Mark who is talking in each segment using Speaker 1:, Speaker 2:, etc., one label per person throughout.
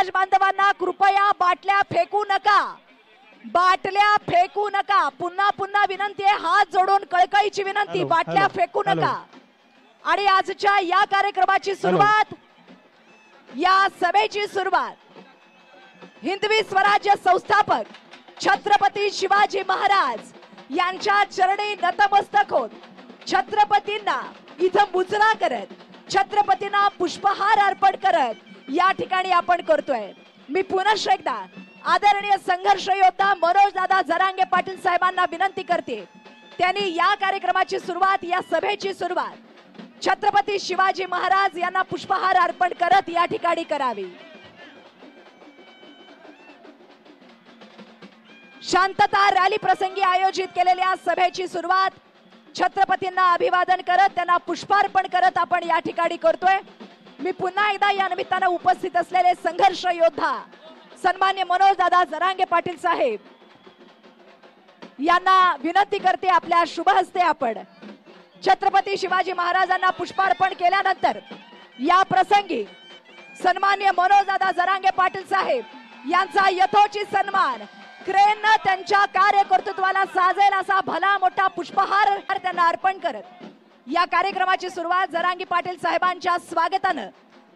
Speaker 1: समाज बांधवांना कृपया बाटल्या फेकू नका, बाटल्या फेकू नका. पुन्हा पुन्हा विनंती आहे, हात जोडून कळकळीची विनंती, बाटल्या फेकू नका. आणि आजच्या या कार्यक्रमाची सुरुवात, या सभेची सुरुवात हिंदवी स्वराज्य संस्थापक छत्रपती शिवाजी महाराज यांच्या चरणी नतमस्तक होत, छत्रपतींना इथं मुजरा करत, छत्रपतींना पुष्पहार अर्पण करत या ठिकाणी आपण करतोय. मी पुन्हा एकदा आदरणीय संघर्ष योद्धा मनोज दादा जरांगे पाटील साहेबांना विनंती करते, त्यांनी या कार्यक्रमाची सुरुवात, या सभेची सुरुवात छत्रपती शिवाजी महाराज यांना पुष्पहार अर्पण करत या ठिकाणी करावी. शांतता रॅली प्रसंगी आयोजित केलेल्या सभेची सुरुवात छत्रपतींना अभिवादन करत, त्यांना पुष्पार्पण करत आपण या ठिकाणी करतोय. मी पुन्हा एकदा या निमित्तानं उपस्थित असलेले संघर्ष योद्धा सन्मान्य मनोज दादा जरांगे पाटील साहेब यांना विनंती करते, आपल्या शुभ हस्ते आपण छत्रपती शिवाजी महाराजांना पुष्पार्पण केल्यानंतर या प्रसंगी सन्मान्य मनोज दादा जरांगे पाटील साहेब यांचा यथोचित सन्मान क्रेन त्यांच्या कार्यकर्तृत्वाला साजेल असा भला मोठा पुष्पहार त्यांना अर्पण करत या कार्यक्रमाची सुरुवात जरांगे पाटील साहेबांच्या स्वागतानं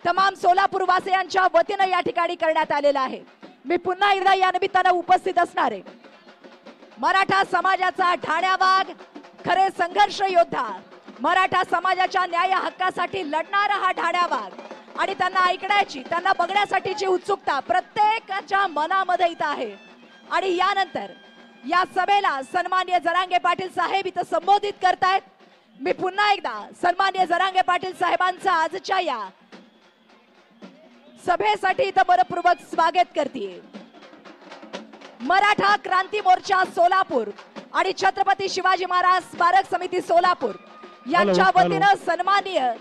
Speaker 1: तमाम सोलापूर वासियांच्या वतीनं या ठिकाणी करण्यात आलेला आहे. मी पुन्हा एकदा या निमित्तानं उपस्थित असणारे मराठा समाजाचा ठाण्या वाघ, खरे संघर्ष योद्धा, मराठा समाजाच्या न्याय हक्कासाठी लढणारा हा ठाण्या वाघ आणि त्यांना ऐकण्याची, त्यांना बघण्यासाठीची उत्सुकता प्रत्येकाच्या मनामध्ये इथं आहे. आणि यानंतर या सभेला सन्मान्य जरांगे पाटील साहेब इथं संबोधित करतायत. मी पुन्हा एकदा सन्मान्य जरांगे पाटील साहेबांचं आजच्या या सभेसाठी इथं मनपूर्वक स्वागत करते. मराठा क्रांती मोर्चा सोलापूर आणि छत्रपती शिवाजी महाराज स्मारक समिती सोलापूर यांच्या वतीनं सन्माननीय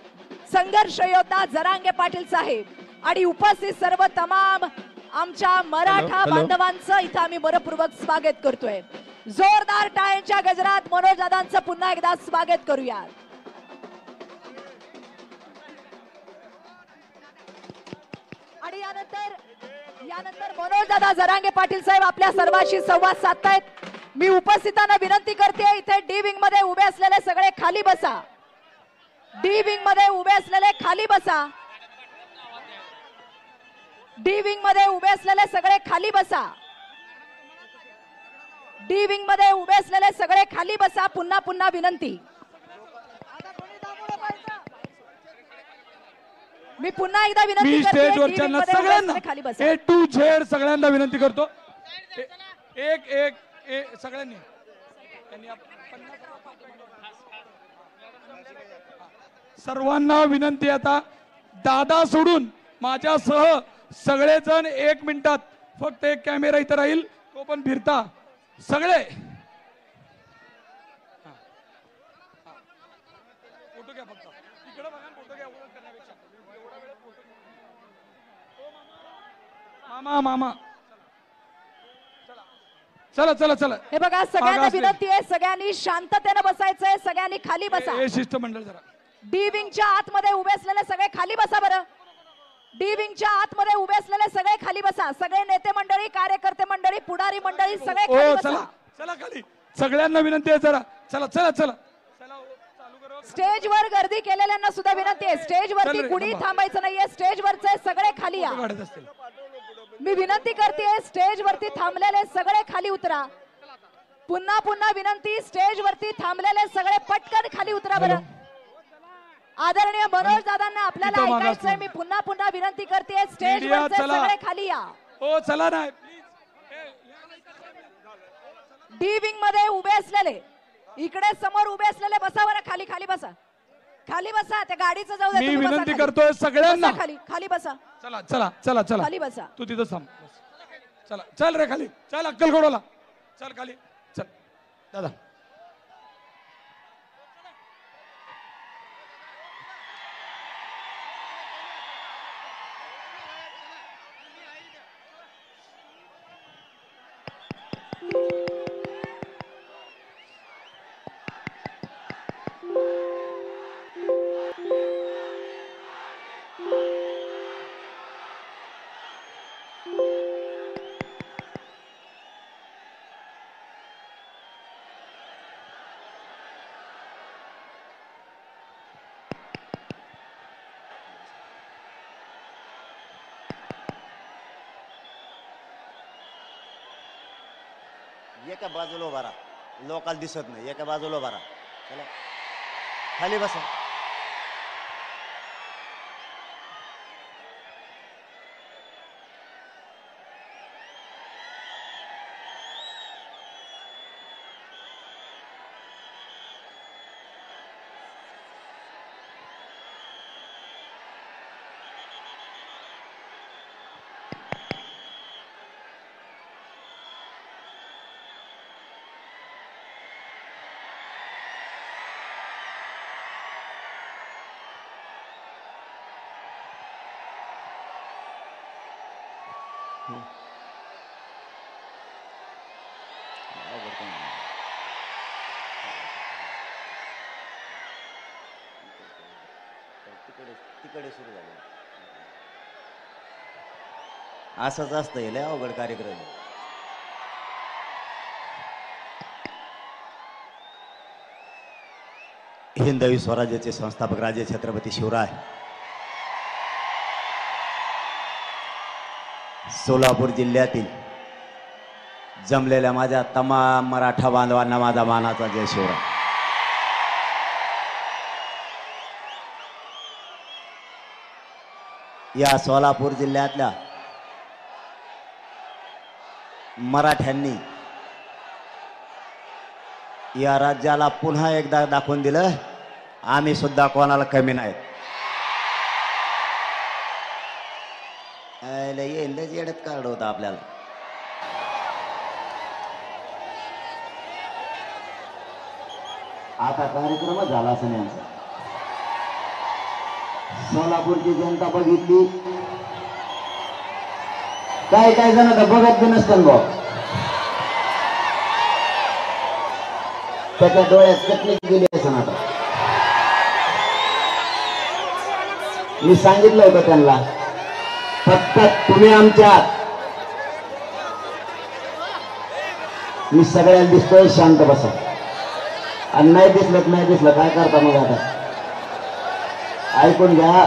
Speaker 1: संघर्ष योद्धा जरांगे पाटील साहेब आणि उपस्थित सर्व तमाम आमच्या मराठा बांधवांचं इथं आम्ही मनपूर्वक स्वागत करतोय. जोरदार टाळ्यांच्या गजरात मनोज दादांचं पुन्हा एकदा स्वागत करूया. आणि यानंतर मनोज दादा जरांगे पाटील साहेब आपल्या सर्वांशी संवाद साधतायत. मी उपस्थितांना विनंती करते, इथे डी विंग मध्ये उभे असलेले सगळे खाली बसा. डी विंग मध्ये उभे असलेले खाली बसा. डी विंग मध्ये उभे असलेले सगळे खाली बसा. डी विंग मध्ये उभे असलेले सगळे खाली बसा. पुन्हा पुन्हा विनंती. मी पुन्हा एकदा विनंती करते, सगळ्यांना
Speaker 2: खाली बसा. ए टू झेड सगळ्यांना विनंती करतो, एक एक सगळ्यांनी. सर्वांना विनंती, आता दादा सोडून माझ्यासह सगळेजण 1 मिनिटात, फक्त एक कॅमेरा इथं राहील, तो पण फिरता सगळे. फोटो घ्या, फक्त इकडे बघा, फोटो घ्या. ओळख करण्यापेक्षा एवढा वेळ फोटो घ्या. मामा मामा चला चला चला.
Speaker 1: हे बघा, सगळ्यांना विनंती आहे, सगळ्यांनी शांततेने बसायचंय, सगळ्यांनी खाली बसा.
Speaker 2: हे शिष्टमंडळ जरा
Speaker 1: डी विंगच्या आतमध्ये उभे असलेले सगळे खाली बसा. बरं, डी विंगच्या आतमध्ये उभे असलेले सगळे खाली बसा. सगळे नेते मंडळी, कार्यकर्ते मंडळी, पुढारी मंडळी सगळे खाली बसा.
Speaker 2: चला चला खाली, सगळ्यांना विनंती आहे जरा. चला चला चला.
Speaker 1: स्टेजवर गर्दी केलेल्यांना सुद्धा विनंती आहे, स्टेजवरती कुणी थांबायचं नाहीये, स्टेजवरचे सगळे खाली या. मी विनंती करते, स्टेजवरती थांबलेले सगळे खाली उतरा. पुन्हा पुन्हा विनंती, स्टेजवरती थांबलेले सगळे पटकन खाली उतरा. बरं, आदरणीय मनोज दादांना आपल्याला ऐकायचंय. मी पुन्हा पुन्हा विनंती करते, स्टेजवरचे सगळे खाली या.
Speaker 2: हो चला ना.
Speaker 1: डी विंग मध्ये उभे असलेले, इकडे समोर उभे असलेले बसा. बरं, खाली खाली बसा, खाली बसा. त्या गाडीचं जाऊ दे.
Speaker 2: मी विनंती करतोय सगळ्यांना,
Speaker 1: खाली खाली बसा.
Speaker 2: चला चला चला चला
Speaker 1: खाली बसा.
Speaker 2: तू तिथं थांब. चला चल रे खाली, चल अक्कलकोटला चल, खाली चल दादा.
Speaker 3: एका बाजूला उभा राहा, लोकाला दिसत नाही, एका बाजूला उभा राहा. चला खाली बसा. तिकडे सुरू झाले. असंच असतं, लय अवघड कार्यक्रम. हिंदवी स्वराज्याचे संस्थापक राजे छत्रपती शिवराय सोलापूर जिल्ह्यातील जमलेल्या माझ्या तमाम मराठा बांधवांना माझा मानाचा जय शिवराय. या सोलापूर जिल्ह्यातल्या मराठ्यांनी या राज्याला पुन्हा एकदा दाखवून दिलं, आम्ही सुद्धा कोणाला कमी नाहीत. येडत काढ होता आपल्याला. आता कार्यक्रम झाला असं यांचा. सोलापूरची जनता बघितली, काय काय जण तर बघत बी नसतं भाऊ. त्याच्या डोळ्यात चटणी गेली असं. आता मी सांगितलं होतं त्यांना, फक्त तुम्ही आमच्यात, मी सगळ्यांना दिसतोय, शांत बसा. आणि नाही दिसलं काय करता मग. आता ऐकून घ्या,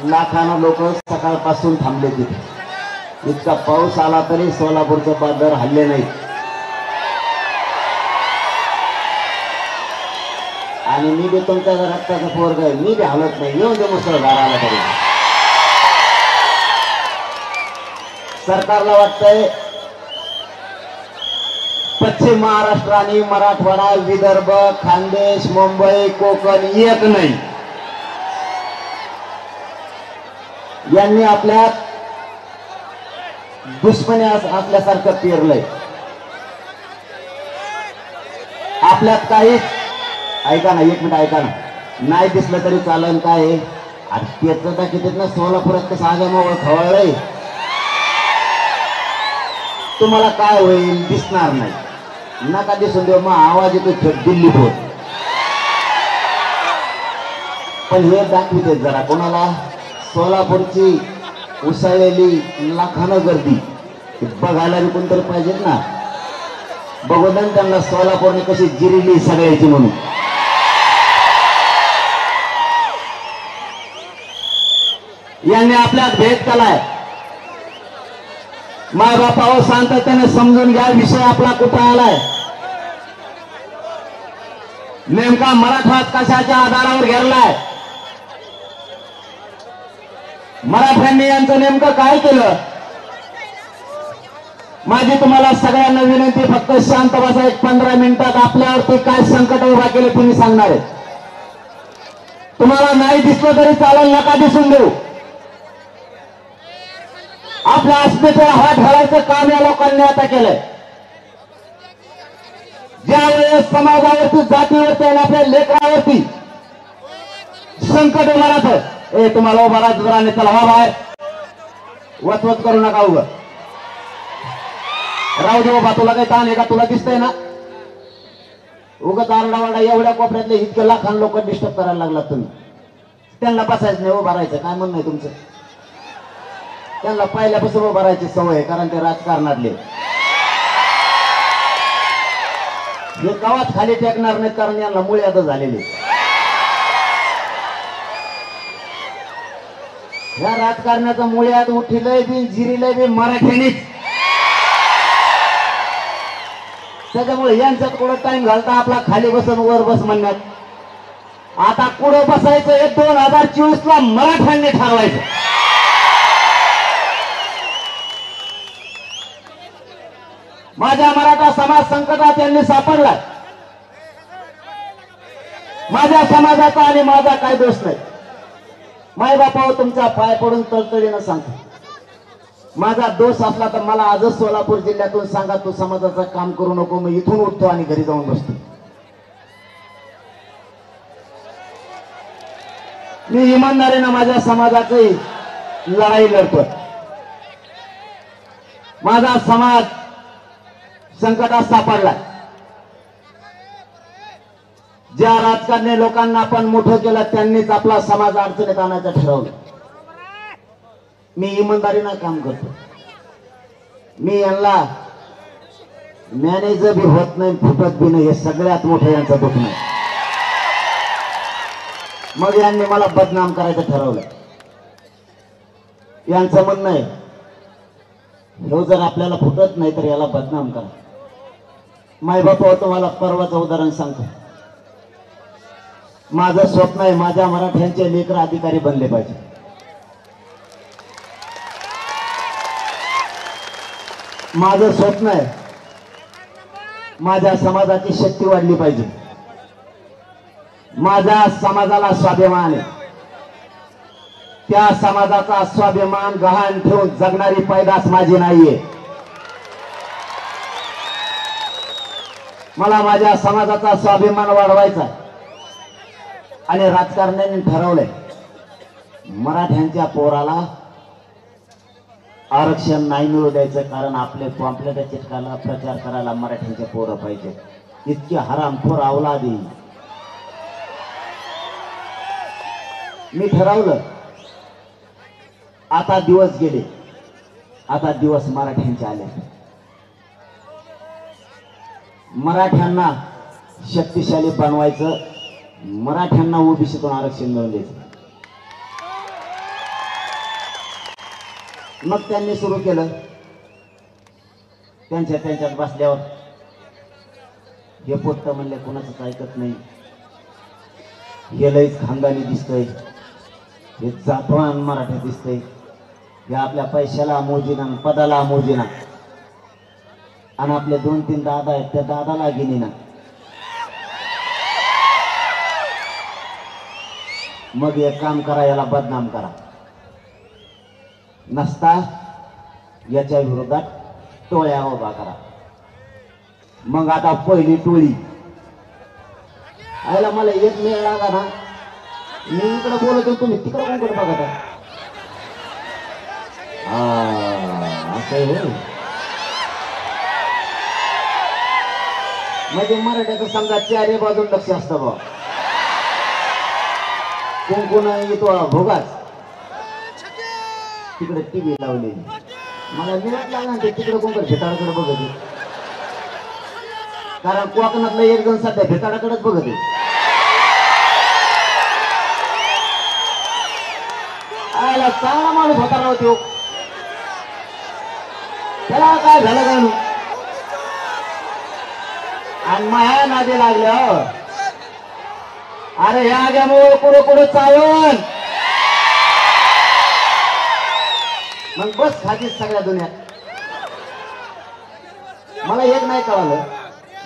Speaker 3: लाखानं लोक सकाळपासून थांबले तिथे. इतका पाऊस आला तरी सोलापूरचे बाजार हल्ले नाही. आणि मी बी तुमच्या रक्ताचा पोरग आहे, मी बी हलत नाही. येऊन दे मुसळधार आला तरी. सरकारला वाटतंय पश्चिम महाराष्ट्र आणि मराठवाडा, विदर्भ, खानदेश, मुंबई, कोकण एक नाही. यांनी आपल्यात दुश्मनी असल्यासारखं पेरलंय. आपल्यात काहीच, ऐका ना, एक मिनिट ऐका ना, नाही दिसलं तरी चालन. काय त्याचं तर किती ना सोलापुरात कसं आगमोळ खवळलंय. तुम्हाला काय होईल, दिसणार नाही. नका दिसून देऊ, मग आवाज येतो दिल्ली बोल. पण हे दाखविते जरा कोणाला, सोलापूरची उसळलेली लाखानं गर्दी बघायला बी कोणतरी पाहिजेत ना. बघू द्या त्यांना सोलापूरने कशी जिरिली सगळ्याची म्हणून. यांनी आपल्यात भेद केलाय. माय बापावर शांततेने समजून घ्या, विषय आपला कुठं आलाय. नेमका मराठा कशाच्या आधारावर घेरलाय. मराठ्यांनी यांचं नेमकं काय केलं. माझी तुम्हाला सगळ्यांना विनंती, फक्त शांत बसा. एक 15 मिनिटात आपल्यावरती काय संकट उभा केले तुम्ही सांगणार आहे. तुम्हाला नाही दिसलं तरी चालेल, नका दिसून देऊ. आपल्या अस्मितेला हात घालायचं काम या लोकांनी आता केलंय. ज्या वेळेस समाजावरती, जातीवरती आणि आपल्या लेकरावरती संकट उभं राहतं, तुम्हाला उभा राहायचं जरा आणि चला बाहेर, वचवच करू नका. उभं राहू दे बाबा, तुला काही ताण आहे का, तुला दिसतंय ना. उगाच आरडावारडा एवढ्या कोपऱ्यातले इतके लाखान लोक डिस्टर्ब करायला लागलात तुम्ही. त्यांना बसायचं नाही, उभा राहायचं. काय म्हणणं आहे तुमचं. त्यांना पहिल्यापासून उभं राहायची सवय आहे, कारण ते राजकारणातले हे गावात खाली टेकणार नाहीत, कारण यांना मुळ्यात झालेले. या राजकारणाचा मुळ्यात उठिलंय बी जिरीलंय बी मराठ्यानेच. त्याच्यामुळे यांच्यात कुठं टाइम घालता आपला खाली बसन वर बस म्हणण्यात. आता कुठं बसायचं हे 2024 ला मराठ्यांनी ठरवायचं. माझ्या मराठा समाज संकटात यांनी सापडला. माझ्या समाजाचा आणि माझा काय दोष नाही. माय बापावर तुमच्या पाय पडून तळतळीनं सांगतो, माझा दोष असला तर मला आजच सोलापूर जिल्ह्यातून सांगा, तू समाजाचं काम करू नको, मी इथून उठतो आणि घरी जाऊन बसतो. मी इमानदारीनं माझ्या समाजाची लढाई लढतो. माझा समाज संकटात सापडला. ज्या राजकारणी लोकांना आपण मोठं केलं त्यांनीच आपला समाज अडचणीत आणायचं ठरवलं. मी इमानदारीनं काम करतो. मी यांना मॅनेजर बी होत नाही, फुटत बी नाही. हे सगळ्यात मोठं यांचं दुःख नाही. मग यांनी मला बदनाम करायचं ठरवलं. यांचं म्हणणं आहे, हे जर आपल्याला फुटत नाही तर याला बदनाम करा. माय बापा तुम्हाला परवाचं उदाहरण सांगतो. माझं स्वप्न आहे माझ्या मराठ्यांचे लेकर अधिकारी बनले पाहिजे. माझं स्वप्न आहे माझ्या समाजाची शक्ती वाढली पाहिजे. माझ्या समाजाला स्वाभिमान आहे. त्या समाजाचा स्वाभिमान गहाण ठेवून जगणारी पैदास माझी नाहीये. मला माझ्या समाजाचा स्वाभिमान वाढवायचा आणि राजकारण्यांनी ठरवलंय मराठ्यांच्या पोराला आरक्षण नाही मिळू द्यायचं, कारण आपले पॉम्पलेट चिटकाला प्रचार करायला मराठ्यांचे पोरं पाहिजे. इतकी हरामखोर अवलादी. मी ठरवलं आता दिवस गेले, आता दिवस मराठ्यांचे आले. मराठ्यांना शक्तिशाली बनवायचं, मराठ्यांना ओबीसीतून आरक्षण मिळवून द्यायचं. मग त्यांनी सुरू केलं. त्यांच्यात बसल्यावर हे पोट्ट म्हणले कोणाचंच ऐकत नाही, हे लईच खानदानी दिसतंय, हे जातवान मराठी दिसतंय, हे आपल्या पैशाला मोजीना पदाला मोजीना, आणि आपले 2-3 दादा आहेत त्या दादाला गेली ना. मग एक काम करा, याला बदनाम करा. नसता याच्या विरोधात टोळ्या उभा करा. मग आता पहिली टोळी आयला मला एक मेळ लागा ना. मी इकडे बोलत होतो, तुम्ही तिकडे कोणकडे बघत आहे. असं होय. म्हणजे मराठ्याचं समजा चारी बाजून लक्ष असतं बा. कोण येतो भोगाच तिकडे टीव्ही लावलेली. मला मिळत लागला ते तिकडे कोणकडे भेटाळाकडे बघत आहे, कारण कोकणातलं एक जण सध्या भेटाळाकडेच बघत आहे. आयला चांगला माणूस होता राव तो. त्याला काय झालं काय नु, आणि माया नादी लागल्या. अरे ह्या आग्यामुळे कुठं कुठं चालून मग बस खातीच सगळ्या दुनियात. मला एक नाही कळालं,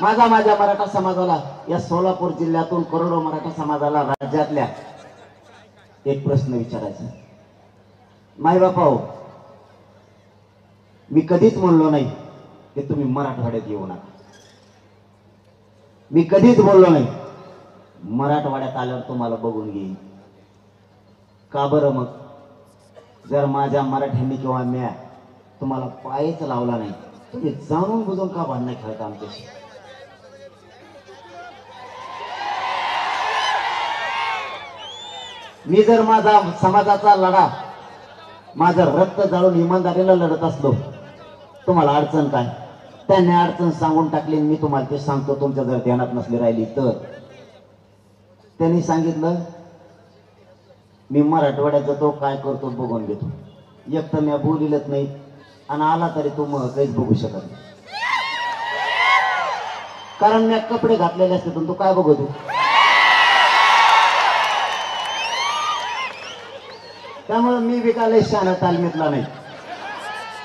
Speaker 3: माझ्या मराठा समाजाला, या सोलापूर जिल्ह्यातून करोडो मराठा समाजाला राज्यातल्या एक प्रश्न विचारायचा. माय बापा हो, मी कधीच म्हणलो नाही की तुम्ही मराठवाड्यात येऊ नका. मी कधीच बोललो नाही मराठवाड्यात आल्यावर तुम्हाला बघून घेईन. का बरं? मग जर माझ्या मराठ्यांनी किंवा म्या तुम्हाला पायच लावला नाही, तुम्ही जाणून बुजून का भांडणं खेळता आमच्याशी? मी जर माझा समाजाचा लढा माझं रक्त जाळून इमानदारीला लढत असलो तुम्हाला अडचण काय त्यांनी अडचण सांगून टाकली मी तुम्हाला ते सांगतो तुमच्या जर ध्यानात नसली राहिली तर त्यांनी सांगितलं मी मराठवाड्यात जातो काय करतो बघून घेतो एक तर मी बोलिलच नाही आणि आला तरी तू मग काहीच बघू शकत नाही कारण मी कपडे घातलेले असते तू काय बघतो त्यामुळे मी विकाले शान तालमीतला नाही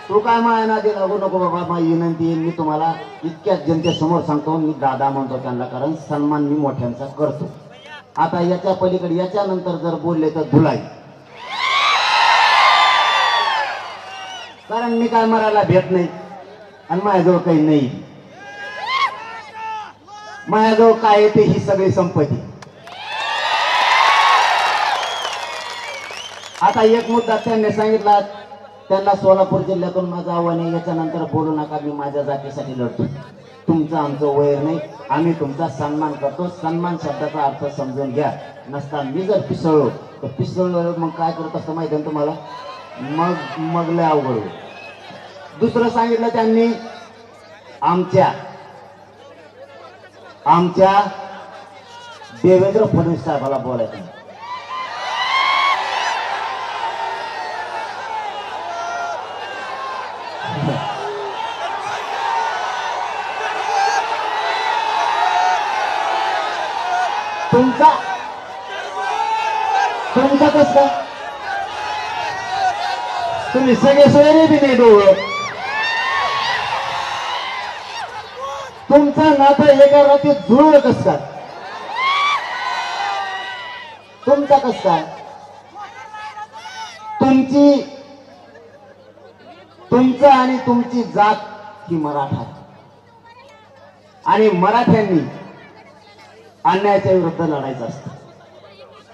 Speaker 3: तू काय माया नादी लागू नको बाबा माझी विनंती मी तुम्हाला इतक्याच जनतेसमोर सांगतो मी दादा म्हणतो त्यांना कारण सन्मान मी मोठ्यांचा करतो आता याच्या पलीकडे याच्या नंतर जर बोलले तर धुलाई कारण मी काय मरायला भेट नाही आणि माझ्याजवळ काही नाही माझ्याजवळ काय येते ही सगळी संपत्ती आता एक मुद्दा त्यांनी सांगितला त्यांना सोलापूर जिल्ह्यातून माझं आव्हान आहे याच्यानंतर बोलू नका मी माझ्या जातीसाठी लढतो तुमचं आमचं वैर नाही आम्ही तुमचा सन्मान करतो सन्मान शब्दाचा अर्थ समजून घ्या नसता मी जर पिसळलो तर पिसळलो मग काय करत असतं माहिती आहे तुम्हाला मग लय अवघड होईल दुसरं सांगितलं त्यांनी आमच्या देवेंद्र फडणवीस साहेबाला बोलायचं तुमचा कस का तुम्ही सगळे सोयरे बी नाही डोळं तुमचा नातं एका रात्रीत जुळलं कस काय तुमचा कस काय तुमचं आणि तुमची जात ही मराठा आणि मराठ्यांनी अन्यायाच्या विरुद्ध लढायचं असतं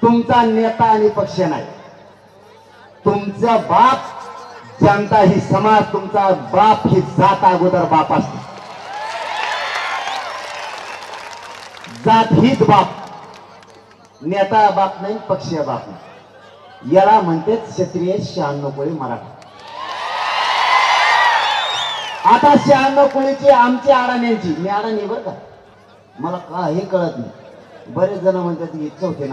Speaker 3: तुमचा नेता आणि पक्ष नाही तुमचा बाप जनता ही समाज तुमचा बाप ही जात अगोदर बाप असते जात हीच बाप नेता बाप नाही पक्षीय बाप नाही याला म्हणते क्षत्रिय 96 कोळी मराठा आता 96 कोळीची आमची अडाण्यांची मी अडाणी बरं का मला काही कळत नाही बरेच जण म्हणतात की चौथी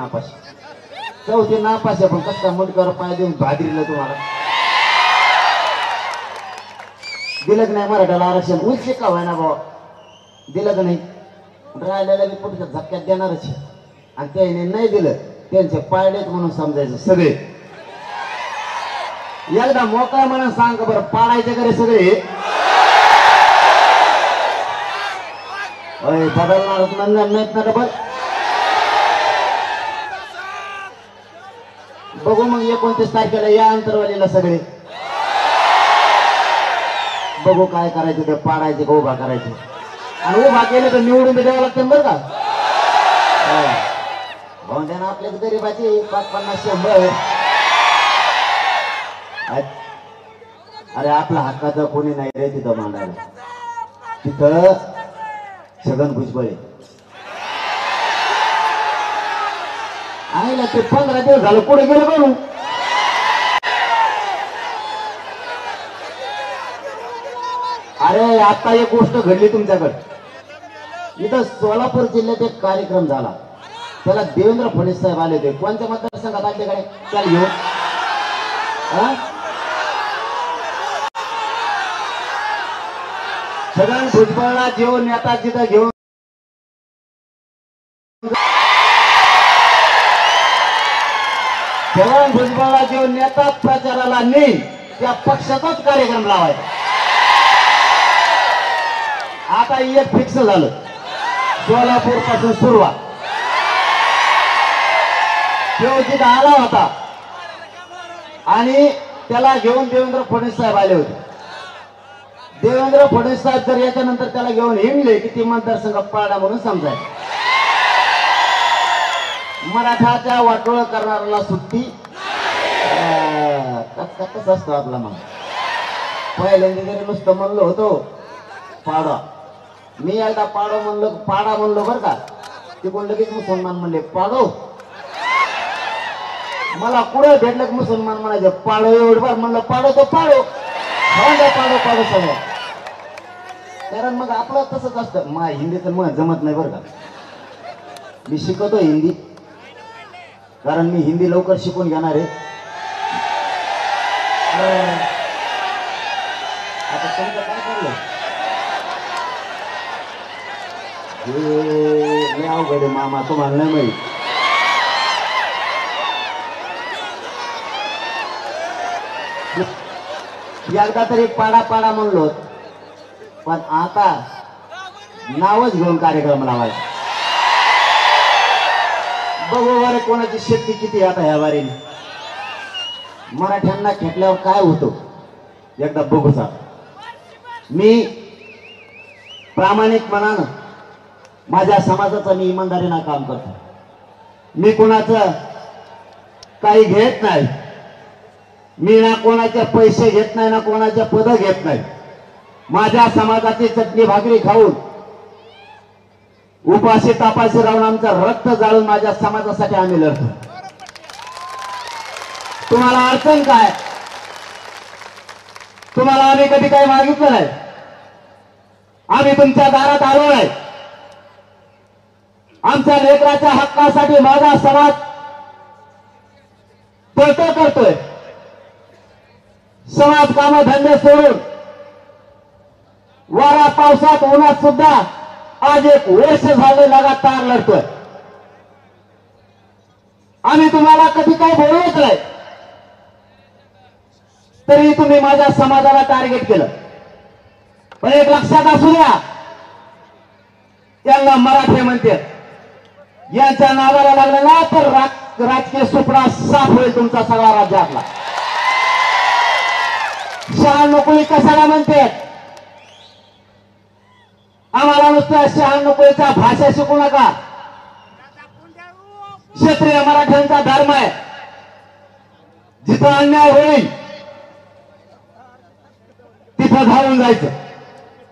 Speaker 3: नापाशी पण कसं काय मुंडकर पाय देऊन भादरीला तुम्हाला दिलं की नाही मराठाला आरक्षण उच्च का व्हाय ना बाबा दिलं का नाही राहिलेल्या बी पुढच्या झटक्यात देणारच आणि त्याने नाही दिलं त्यांचे पायडेत म्हणून समजायचं सगळे एकदा मोकळा म्हणून सांग बरं पाडायचे करे सगळे बदलणार नंदन नाहीत ना डबल बघू मग 29 तारखेला या अंतरवालीला सगळे बघू काय करायचं ते पाडायचे का उभा करायचे आणि उभा केलं तर निवडून द्यावं लागतं बरं का भाऊंद्यानं आपल्याच गरीबाची 50, 100 अरे आपला हक्काचं कोणी नाही रे तिथं मांडायला तिथं छगन भुजबळ आईला ते 15 दिवस झालं पुढे गेलं करू अरे आता एक गोष्ट घडली तुमच्याकडे इथं सोलापूर जिल्ह्यात एक कार्यक्रम झाला त्याला देवेंद्र फडणवीस साहेब आले होते कोणत्या मतदारसंघात आपल्याकडे त्याला घेऊन छगन भुजबळला जेवण नेता जिथं घेऊन छगन भुजबळला जेवण नेता प्रचाराला नाही त्या पक्षाचाच कार्यक्रम लावायचा आता एक फिक्स झालं सोलापूर पासून सुरुवात तो जिथं आला होता आणि त्याला घेऊन देवेंद्र फडणवीस साहेब आले होते देवेंद्र फडणवीस साहेब जर याच्यानंतर त्याला घेऊन हिंडले की ती मतदारसंघ पाडा म्हणून समजायचं मराठाच्या वाटोळ करणाऱ्याला सुट्टी कसं असतो आपला मग पहिल्यांदा जरी नुसतं म्हणलो होतो पाडा मी एकदा पाडा म्हणलो बरं का ते कोण लगेच मुसलमान म्हणले पाडो मला कुठं भेटलं की मुसलमान म्हणायचे पाडो एवढं म्हणलं पाडो तो पाडो पाडो पाडो सगळं. कारण मग आपलं तसंच असतं. मा हिंदीचं मग जमत नाही बरं का. मी शिकवतो हिंदी कारण मी हिंदी लवकर शिकून घेणार आहे. आता तुमचं काय करलं हे अवघड मामा तुम्हाला नाही माहित. एकदा तरी पाडा पाडा म्हणलो पण आता नावच घेऊन कार्यक्रम लावायचा. बघू बरं कोणाची शक्ती किती आता ह्या वारीने. मराठ्यांना खेटल्यावर काय होतो एकदा बघूचा. मी प्रामाणिकपणानं माझ्या समाजाचं मी इमानदारीनं काम करतो. मी कोणाचं काही घेत नाही. मी ना कोणाचे पैसे घेत नाही ना कोणाचे पद घेत नाही. माझ्या समाजाची चटणी भाकरी खाऊन उपाशी तापाशी राहून आमचं रक्त जाळून माझ्या समाजासाठी आम्ही लढतो. तुम्हाला अडचण काय? तुम्हाला आम्ही कधी काही मागितलं नाही. आम्ही तुमच्या दारात आलो नाही. आमच्या लेकराच्या हक्कासाठी माझा समाज तळतळ करतोय. समाज कामधंदे सोडून वारा पावसात उन्हात सुद्धा आज एक वर्ष झाले लगातार लढतोय. आम्ही तुम्हाला कधी काही बोललोच नाही तरी तुम्ही माझ्या समाजाला टार्गेट केलं. पण एक लक्षात असू द्या, त्यांना मराठी म्हणते यांच्या नावाला लागलं ना तर राजकीय सुपडा साफ होईल तुमचा सगळा राज्यातला. शहाण्णव कशाला म्हणते? आम्हाला नुसतं शहाण्णव भाषा शिकू नका. क्षत्रिय मराठ्यांचा धर्म आहे. जिथं अन्याय होईल तिथं धावून जायचं.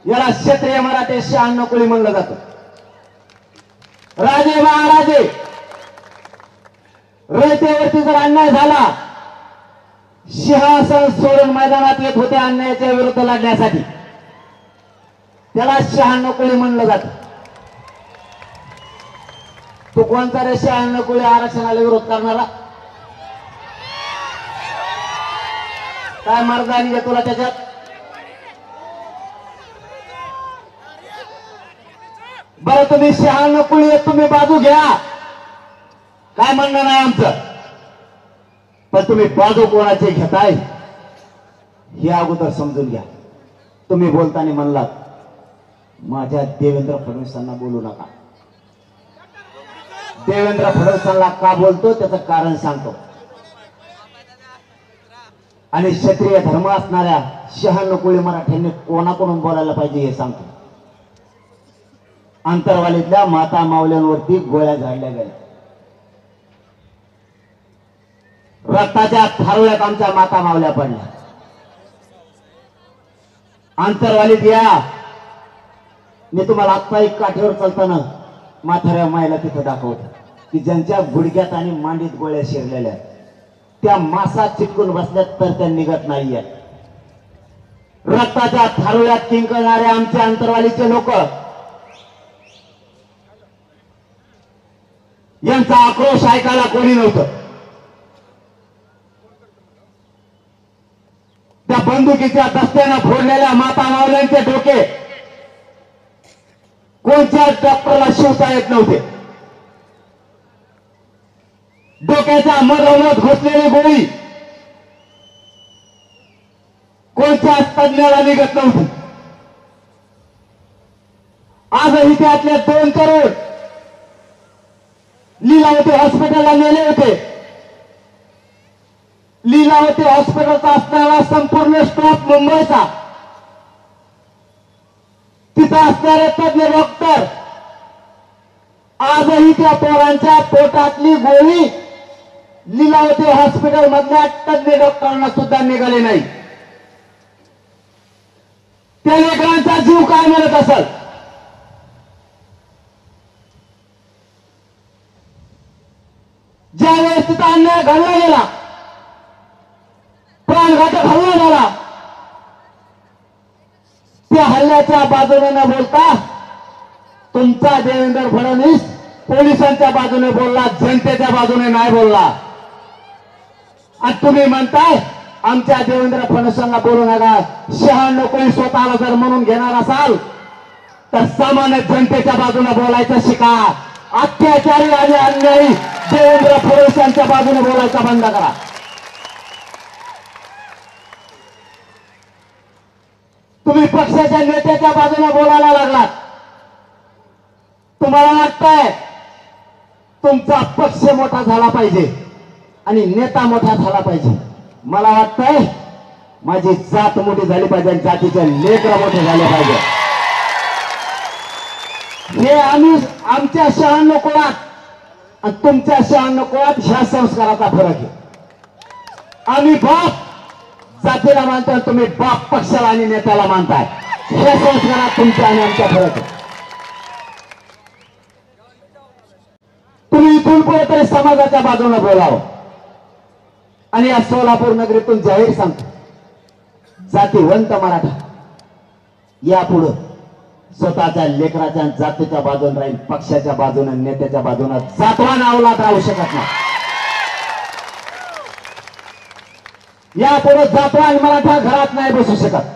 Speaker 3: याला क्षत्रिय मराठे शहाण्णव म्हणलं जातं. राजे महाराजे रयतेवरती जर अन्याय झाला सिंहासन सोडून मैदानात येत होते अन्यायाच्या विरुद्ध लढण्यासाठी. त्याला शहाण्णव म्हणलं जात. तो कोणता रे शहाण्णव आरक्षणाला विरोध करणारा? काय मर्दानी आहे तुला त्याच्यात? बरं तुम्ही शहाण्णव तुम्ही बाजू घ्या, काय म्हणणं नाही आमचं. पण तुम्ही बाजू कोणाचे घेताय हे अगोदर समजून घ्या. तुम्ही बोलताना म्हणलात माझ्या देवेंद्र फडणवीसांना बोलू नका. देवेंद्र फडणवीसांना का बोलतो त्याचं कारण सांगतो. आणि क्षत्रिय धर्म असणाऱ्या शहाण्णव मराठ्यांनी कोणाकडून बोलायला पाहिजे हे सांगतो. अंतरवालीतल्या माता मावल्यांवरती गोळ्या झाडल्या गेल्या. रक्ताच्या थारोळ्यात आमच्या माता मावल्या पडल्या. अंतरवालीत या, मी तुम्हाला आत्ता एक काठीवर चालताना म्हाताऱ्या मायला तिथं दाखवतो की ज्यांच्या गुडघ्यात आणि मांडीत गोळ्या शिरलेल्या त्या मासात चिटकून बसल्यात तर त्या निघत नाहीये. रक्ताच्या थारोळ्यात किंकणारे आमच्या अंतरवालीचे लोक, यांचा आक्रोश ऐकायला कोणी नव्हतं. त्या बंदुकीच्या दस्त्यानं फोडलेल्या माता मावल्यांचे डोके कोणत्याच डॉक्टरला शिवता येत नव्हते. डोक्याच्या मधोमध घुसलेली गोळी कोणत्याच तज्ञाला निघत नव्हती. आजही त्यातले 2 करोड लीलावती हॉस्पिटलला नेले होते. लीलावती हॉस्पिटलचा असणारा संपूर्ण स्टाफ मुंबईचा, तिथं असणारे तज्ञ डॉक्टर आजही त्या पोरांच्या पोटातली गोळी लीलावती हॉस्पिटल मधल्या तज्ञ डॉक्टरांना सुद्धा निघाले नाही. त्या लेकरांचा जीव काय मिळत असेल? ज्यावेळेस नुसता अन्याय घडला गेला, प्राणघातक हल्ला झाला. त्या हल्ल्याच्या बाजूने न बोलता तुमचा देवेंद्र फडणवीस पोलिसांच्या बाजूने बोलला, जनतेच्या बाजूने नाही बोलला. आणि तुम्ही म्हणताय आमच्या देवेंद्र फडणवीसांना बोलू नका. शहाण्णव कोणी स्वतःला जर म्हणून घेणार असाल तर सामान्य जनतेच्या बाजूने बोलायचं शिका. अत्याचारी आणि अन्यायी देवेंद्र फडणवीसांच्या बाजूने बोलायचा बंद करा. तुम्ही पक्षाच्या नेत्याच्या बाजूने बोलायला लागलात. तुम्हाला वाटतंय तुमचा पक्ष मोठा झाला पाहिजे आणि नेता मोठा झाला पाहिजे. मला वाटतंय माझी जात मोठी झाली पाहिजे, जातीचे लेकरं मोठे झाले पाहिजे. हे आम्ही आमच्या 96 कोळात आणि तुमच्या 96 कोळात ह्या संस्काराचा फरक आहे. आम्ही बाप जातीला मानतो, तुम्ही बाप पक्षाला आणि नेत्याला मानताय. ह्या संस्कारात तुमच्या आणि आमचा फरक आहे. तुम्ही इथून पुढे तरी समाजाच्या बाजूने बोलावं. आणि या सोलापूर नगरीतून जाहीर सांगतो, जातीवंत मराठा यापुढे स्वतःच्या लेकराच्या जातीच्या बाजूने राहील, पक्षाच्या बाजूने नेत्याच्या बाजूने जातवान अवलाद राहू शकत नाही. यापुढे जातवान मराठा घरात नाही बसू शकत.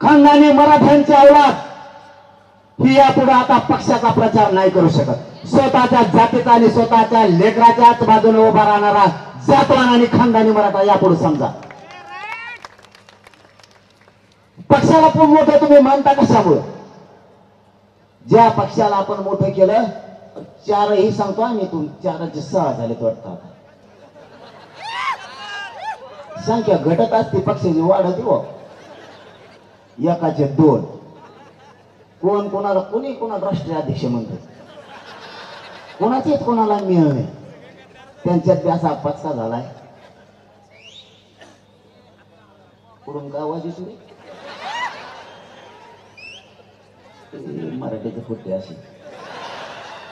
Speaker 3: खानदानी मराठ्यांची अवलाद ही यापुढे आता पक्षाचा प्रचार नाही करू शकत. स्वतःच्या जातीचा आणि स्वतःच्या लेकराच्याच बाजूने उभा राहणारा जातवान आणि खानदानी मराठा यापुढे समजा. पक्षाला पण मोठं तुम्ही मानता कशामुळे? ज्या पक्षाला आपण मोठं केलं, 4ही सांगतो आम्ही, 4चे 6 झाले वाटतं. संख्या घटत असते, पक्षाची वाढत हो. 1चे 2. कोण कोणाला, कोणी कोणाला राष्ट्रीय अध्यक्ष म्हणतो, कोणाचेच कोणाला मिळ नाही. त्यांच्यात असा पचका झालाय. कुठून काय आवाज येतो? मराठीचे फुटते असे,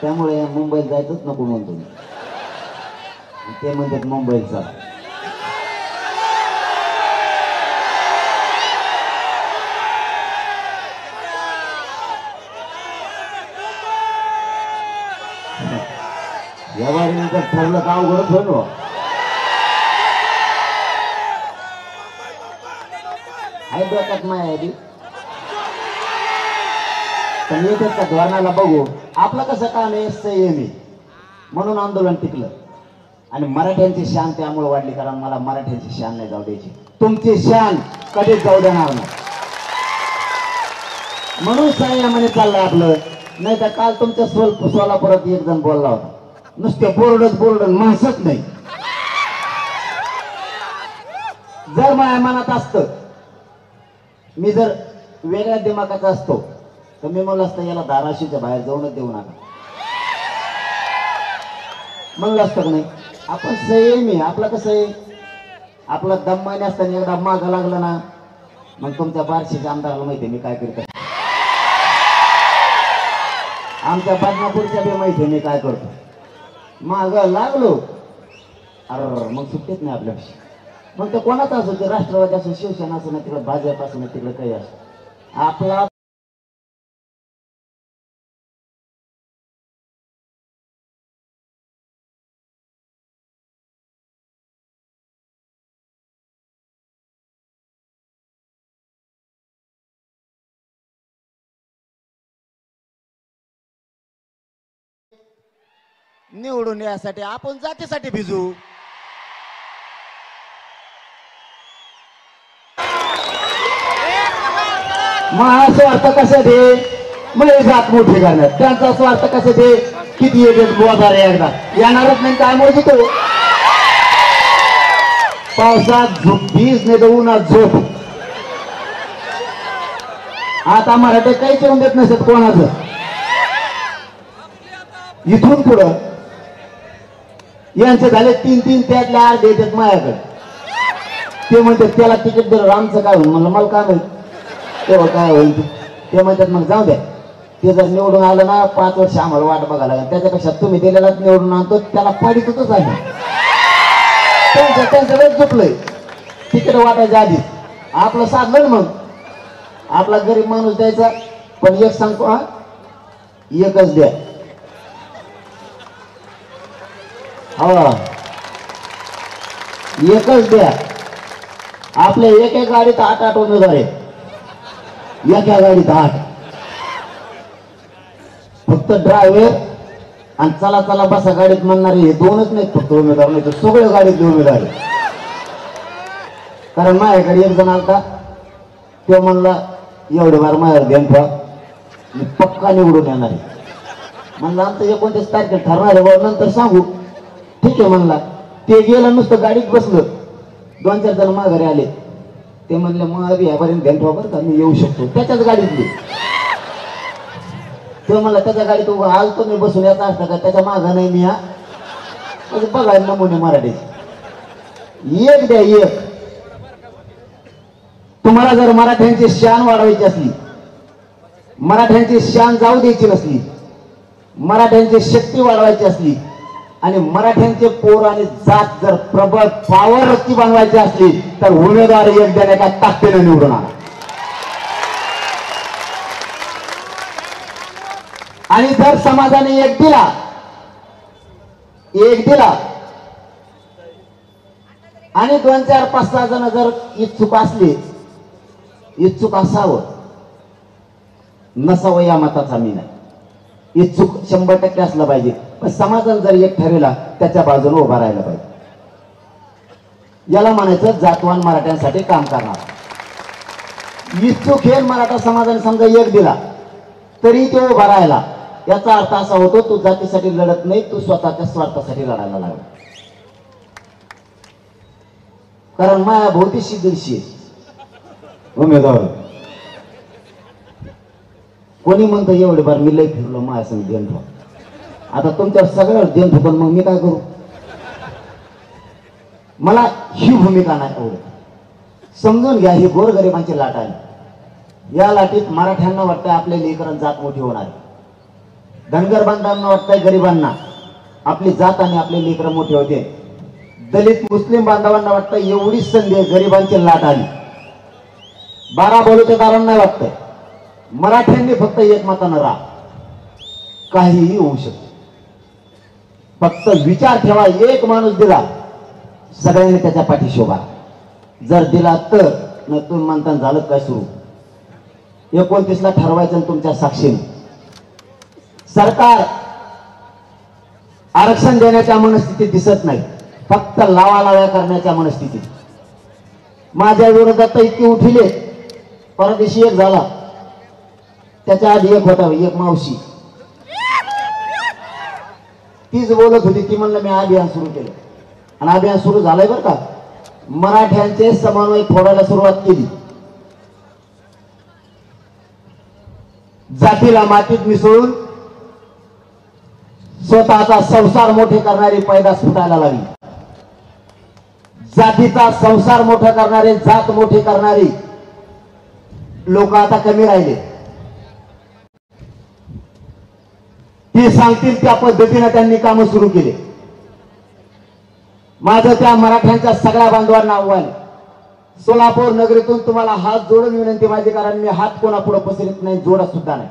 Speaker 3: त्यामुळे मुंबईत जायचंच नको म्हणतो मी. ते म्हणतात मुंबईत जा. या वारीनंतर ठरलं का अवघड ठरलो. आहे डोक्यात माया आधी पण येतात का धोरणाला बघू. आपलं कसं काम आहे, संयमी म्हणून आंदोलन टिकलं. आणि मराठ्यांची शान त्यामुळे वाढली, कारण मला मराठ्यांची शान नाही जाऊ द्यायची. तुमची शान कधीच जाऊ देणार नाही, म्हणून संयमाने चाललंय आपलं. नाही तर काल तुमच्या सोलापुरात एक जण बोलला होता, नुसते बोर्ड माणसच नाही. जर माझ्या मनात असतं, मी जर वेगळ्या दिमागाचा असतो तर मी म्हणलं असतं याला धाराशीच्या बाहेर जाऊनच देऊ नका म्हणलं असतं. नाही, आपण संयमी. आपलं कसं आहे, आपला दम्माने असताना एकदा मागं लागलं ना, मग तुमच्या बार्शीच्या आमदाराला माहिती आहे मी काय करतो, आमच्या बदनापूरच्या बी माहिती आहे मी काय करतो. माग लागलो अरे मग सुट्टीच नाही आपल्यापाशी. मग ते कोणाच असो, ते राष्ट्रवादी असो, शिवसेना असो, ना तिकडे भाजप असो, ना तिकडे काही असो, आपला निवडून यासाठी आपण जातीसाठी भिजू. मग स्वार्थ कशात आहे, मग जात मोठी करण्यात. त्यांचा स्वार्थ कशात आहे, किती येतात बोधारे एकदा येणारच नाही. काय मोज तो पावसात झोपीच नाही तर उन्हात झोप. आता मराठी काहीच येऊन देत नसत कोणाचं. इथून पुढं यांचे झाले 3-3, त्यातले अर्धे येतात माझ्याकडे. ते म्हणतात त्याला तिकीट दिलं, आमचं काय होईल. म्हणलं मला काय माहित तेव्हा काय होईल. ते म्हणतात मग जाऊ द्या, ते जर निवडून आलं ना 5 वर्ष आम्हाला वाट बघायला लागेल. त्याच्यापेक्षा तुम्ही दिलेला निवडून आणतो त्याला पाडीतच आहे. त्यांचं वेळ चुकलंय तिकीट वाटायच्या आधी आपलं साधलं मग आपला गरीब माणूस द्यायचा. पण एक सांगतो हा, एकच द्या. हा एकच द्या. आपल्या एक एक गाडीत 8 उमेदवार आहे. एका गाडीत 8. फक्त ड्रायव्हर आणि चला चला बसा गाडीत म्हणणारे हे 2च नाहीत फक्त उमेदवार, नाही तर सगळे गाडीतले उमेदवार आहे. कारण माझ्याकडे एक जण आलता तो म्हणला एवढे बार माझ्यावर ध्यान ठेवा मी पक्का निवडून येणार आहे. म्हणलं आमचं 29 तारखेला ठरणार आहे बाबा नंतर सांगू. ठीक आहे म्हणला. ते गेलं नुसतं गाडीत बसलं. 2-4 जण माघारी आले. ते म्हणले मग यापर्यंत ध्यान ठेवा बरं का मी येऊ शकतो. त्याच्याच गाडीतली तो म्हणला त्याच्या गाडीत आलतो मी बसून याचा असता का त्याच्या मागं नाही मी. हा म्हणजे बघा नमुने मराठीचे एक द्या एक. तुम्हाला जर मराठ्यांची शान वाढवायची असली, मराठ्यांची शान जाऊ द्यायची नसली, मराठ्यांची शक्ती वाढवायची असली आणि मराठ्यांचे पोर आणि जात जर प्रबळ पॉवरची बनवायची असली तर उमेदवार एक देण्याच्या ताकदीने निवडून आणा. आणि जर समाजाने एक दिला आणि 2-4-5-6 जण जर इच्छुक असले, इच्छुक असावं नसावं या मताचा मी नाही. इच्छुक 100% असलं पाहिजे. पण समाजाने जर एक ठरवला त्याच्या बाजूने उभा राहायला पाहिजे. याला म्हणायचं जातवान मराठ्यांसाठी काम करणार. इच्छुक हे मराठा समाजाने समजा एक दिला तरी तो उभा राहिला याचा अर्थ असा होतो तू जातीसाठी लढत नाही, तू स्वतःच्या स्वार्थासाठी लढायला लागला. कारण माया भोवतीशी 150 उमेदवार. कोणी म्हणतं एवढे बार मी लय फिरलो माझ्या संग देण ठेवा. आता तुमच्या सगळ्यावर देण ठेवून मग मी काय करू. मला ही भूमिका नाही आवडत. समजून घ्या ही गोरगरिबांची लाट आहे. या लाटीत मराठ्यांना वाटतंय आपले लेकरं जात मोठी होणार. धनगर बांधवांना वाटतंय गरिबांना आपली जात आणि आपले लेकरं मोठे होते. दलित मुस्लिम बांधवांना वाटतं एवढीच संधी आहे गरिबांची लाट आली. 12 बलुतेदारांना वाटतंय मराठ्यांनी फक्त एकमतानं राहा काहीही होऊ शकतं. फक्त विचार ठेवा एक माणूस दिला सगळ्यांनी त्याच्या पाठीशी उभा. जर दिला तर न तुम्ही म्हणता झालं काय सुरू. 29ला ठरवायचं तुमच्या साक्षीने. सरकार आरक्षण देण्याच्या मनस्थितीत दिसत नाही, फक्त लावालाव्या करण्याच्या मनस्थितीत. माझ्या विरोधात इतकी उठिले. परदेशी एक झाला, त्याच्या आधी एक होता एक मावशी, तीच बोलत होती. ती म्हणलं मी अभियान सुरू केलं आणि अभियान सुरू झालंय बरं का. मराठ्यांचे समन्वय फोडायला सुरुवात केली. जातीला मातीत मिसळून स्वतःचा संसार मोठे करणारी पैदास फुटायला लागली. जातीचा संसार मोठा करणारे, जात मोठी करणारी लोक आता कमी राहिले. ती सांगतील त्या पद्धतीने त्यांनी कामं सुरू केले. माझं त्या मराठ्यांच्या सगळ्या बांधवांना आव्हान, सोलापूर नगरीतून तुम्हाला हात जोडून विनंती माझी, कारण मी हात कोणापुढे पसरत नाही, जोडत सुद्धा नाही.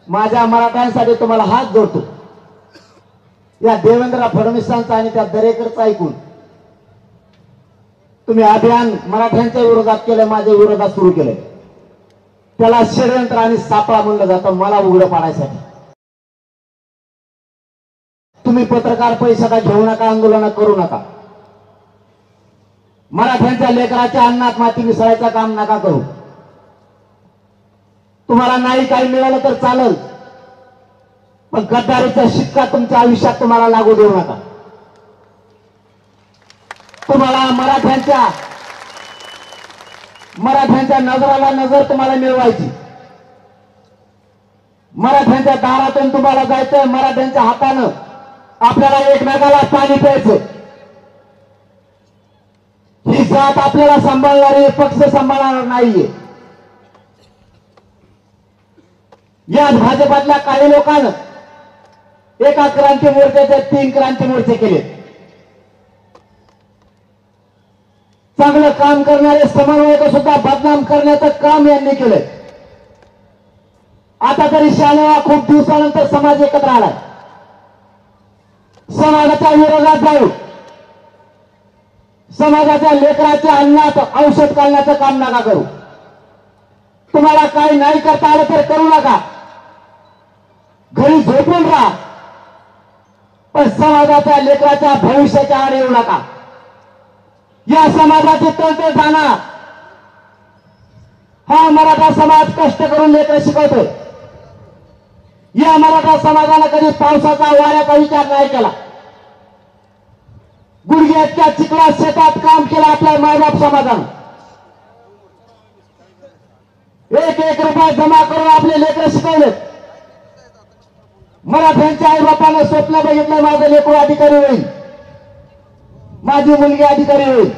Speaker 3: माझ्या मराठ्यांसाठी तुम्हाला हात जोडतो. या देवेंद्र फडणवीसांचा आणि त्या दरेकरचा ऐकून तुम्ही अभियान मराठ्यांच्या विरोधात केलं, माझ्या विरोधात सुरू केलंय. त्याला षडयंत्र आणि सापळा म्हणलं जातं मला उघडं पाडायसाठी. तुम्ही पत्रकार पैसा घेऊ नका, आंदोलन करू नका. मराठ्यांच्या लेकराच्या अन्नात माती मिसळायचं काम नका करू. तुम्हाला नाही काही मिळालं तर चालेल, पण गद्दारीचा शिक्का तुमच्या आयुष्यात तुम्हाला लागू देऊ नका. तुम्हाला मराठ्यांच्या नजराला नजर तुम्हाला मिळवायची. मराठ्यांच्या दारातून तुम्हाला जायचंय, मराठ्यांच्या हातानं आपल्याला एकमेकाला पाणी प्यायचं. ही जात आपल्याला सांभाळणारी पक्ष सांभाळणार नाहीये. या भाजपातल्या काही लोकांना एका क्रांती मोर्चाचे 3 क्रांती मोर्चे केले. चांगलं काम करणारे समन्वयक सुद्धा बदनाम करण्याचं काम यांनी केलंय. आता तरी शाळेला खूप दिवसानंतर समाज एकत्र आलाय. समाजाच्या विरोधात जाऊ, समाजाच्या लेकराच्या अन्नात औषध घालण्याचं काम नका करू. तुम्हाला काही नाही करता आलं तर करू नका, घरी झोपून राहा, पण समाजाच्या लेकराच्या भविष्याच्या आड येऊ नका. या समाजाची तंत्र जाणा. हा मराठा समाज कष्ट करून लेकर शिकवतोय. या मराठा समाजानं कधी पावसाचा वाऱ्याचा विचार नाही केला. गुडघ्याच्या चिखलात शेतात काम केलं आपल्या मायबाप समाजानं. 1-1 रुपया जमा करून आपले लेकर शिकवले. मराठ्यांच्या आई बापानं स्वप्न बघितलं माझं लेकरू अधिकारी होईल, माझी मुलगी अधिकारी होईल.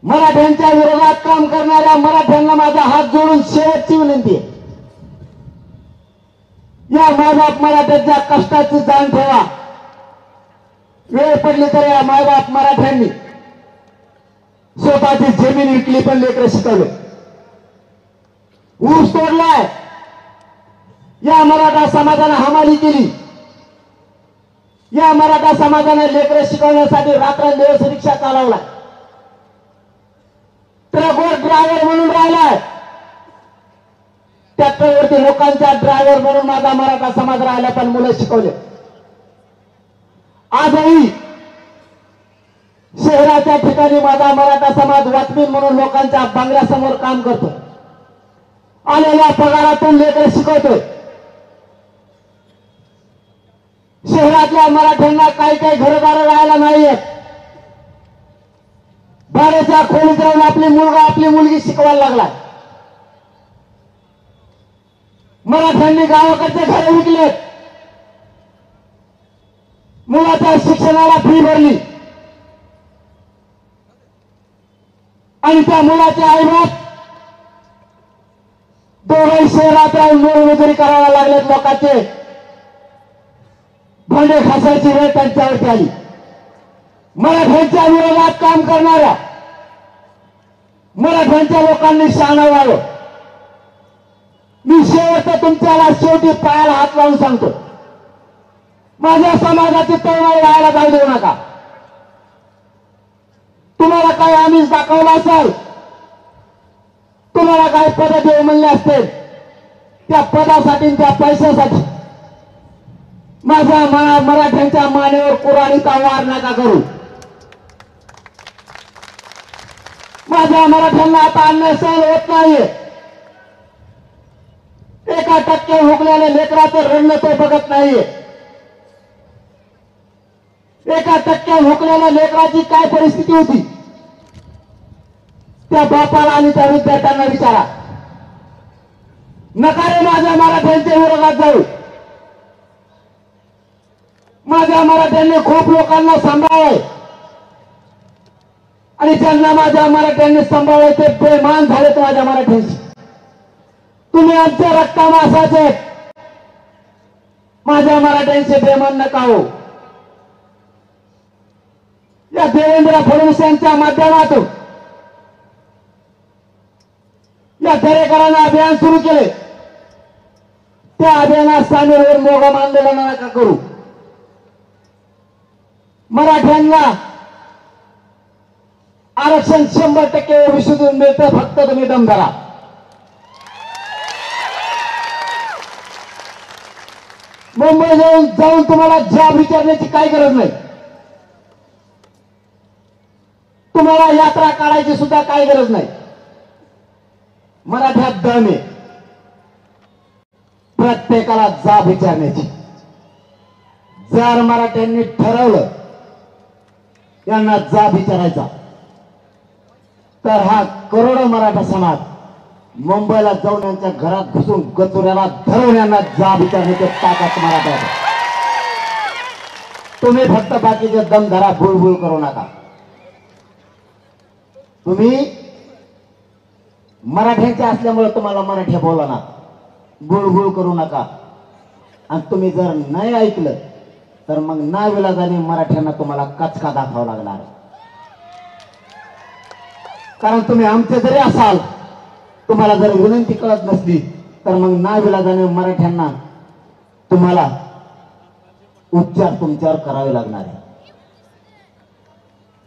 Speaker 3: मराठ्यांच्या विरोधात काम करणाऱ्या मराठ्यांना माझा हात जोडून शेवटची विनंती आहे, या मायबाप मराठ्यांच्या कष्टाची जाण ठेवा. वेळ पडली तर या मायबाप मराठ्यांनी स्वतःची जमीन विकली पण लेकर शिकवले. ऊस तोडलाय, या मराठा समाजानं हमाली केली. या मराठा समाजाने लेकर शिकवण्यासाठी रात्रंदिवस रिक्षा चालवला. ट्रकवर ड्रायव्हर म्हणून राहिलाय, ट्रॅक्टरवरती लोकांचा ड्रायव्हर म्हणून माझा मराठा समाज राहिला, पण मुलं शिकवले. आजही शहराच्या ठिकाणी माझा मराठा समाज वॉचमॅन म्हणून लोकांच्या बंगल्यासमोर काम करतो. आलेल्या पगारातून लेकर शिकवतोय. शहरातल्या मराठ्यांना काही काही घरदार राहायला नाहीयेत. भाड्याच्या खोलीत राहून आपली मुलगी शिकवायला लागला. मराठ्यांनी गावाकडचे घर विकलेत, मुलाच्या शिक्षणाला फी भरली आणि त्या मुलाचे आईबाप दोघे शहरात राहून मोलमजुरी करायला लागलेत. लोकांचे भांडे घासायची वेळ त्यांच्यावरती आली. मराठ्यांच्या विरोधात काम करणाऱ्या मराठ्यांच्या लोकांनी शहाणा व्हावं. मी शेवटचं तुमच्याला शेवटी पायाला हात लावून सांगतो, माझ्या समाजाची तळमळ व्हायला जाऊ देऊ नका. तुम्हाला काही आमिष दाखवला असेल, तुम्हाला काही पद देऊ म्हणले असतील, त्या पदासाठी त्या पैशासाठी माझ्या मराठ्यांच्या मानेवर कुऱ्हाडीचा वार नका करू. माझ्या मराठ्यांना आता अन्याय सहन होत नाहीये. 1% हुकलेल्या लेकराचं रडणं तो बघत नाहीये. 1% हुकलेल्या लेकराची काय परिस्थिती होती त्या बापाला आणि त्या विद्यार्थ्यांना विचारा. नका रे माझ्या मराठ्यांच्या विरोधात जाऊ. माझ्या मराठ्यांनी खूप लोकांना सांभाळलंय आणि ज्यांना माझ्या मराठ्यांनी सांभाळलंय ते बेमान झालेत माझ्या मराठ्यांशी. तुम्ही आमच्या रक्तामासाचे, माझ्या मराठ्यांचे बेमान नका हो. या देवेंद्र फडणवीस यांच्या माध्यमातून या दरेकरांना अभियान सुरू केले. त्या अभियानात सामील होऊन मोगम आंदोलन नका करू. मराठ्यांना आरक्षण 100% ओबीसीतून मिळतं, फक्त तुम्ही दम धरा. मुंबई जाऊन तुम्हाला जॉब विचारण्याची काही गरज नाही. तुम्हाला यात्रा काढायची सुद्धा काही गरज नाही. मराठ्यात दम आहे प्रत्येकाला जाब विचारण्याची. जर मराठ्यांनी ठरवलं यांना जाब विचारायचा तर हा करोडो मराठा समाज मुंबईला जाऊन यांच्या घरात घुसून गचुऱ्याला धरून यांना जाब विचारण्याची ताकद मराठा. तुम्ही फक्त बाकीचे दम धरा, बुळबुळ करू नका. तुम्ही मराठ्यांचे असल्यामुळे तुम्हाला मराठी बोलणार. गुळगुळ करू नका. आणि तुम्ही जर नाही ऐकलं तर मग नाविलाजाने मराठ्यांना तुम्हाला कचका दाखवावा लागणार. कारण तुम्ही आमचे जरी असाल, तुम्हाला जर विनंती कळत नसली तर मग नाविलाजाने मराठ्यांना तुम्हाला उपचार तुमच्यावर करावे लागणार आहे.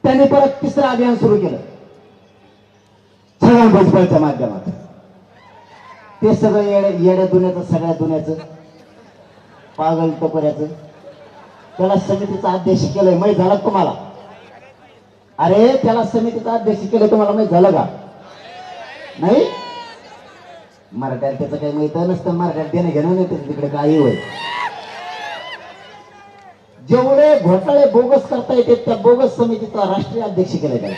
Speaker 3: त्यांनी परत तिसरं अभियान सुरू केलं छगन भुजबळच्या माध्यमातून. ते सगळं येड्या दुन्याचं, सगळ्या दुन्याचं, पागल टोकऱ्याचं, त्याला समितीचा अध्यक्ष केलंय. माहीत झालं तुम्हाला? अरे त्याला समितीचा अध्यक्ष केलंय, तुम्हाला माहीत झालं का? नाही. मराठ्याला त्याचं काही माहित नसतं. मराठ्याला देणं घेणं नाही त्याचं, तिकडे काही होय. जेवढे घोटाळे बोगस करता येते त्या बोगस समितीचा राष्ट्रीय अध्यक्ष केलाय त्याला.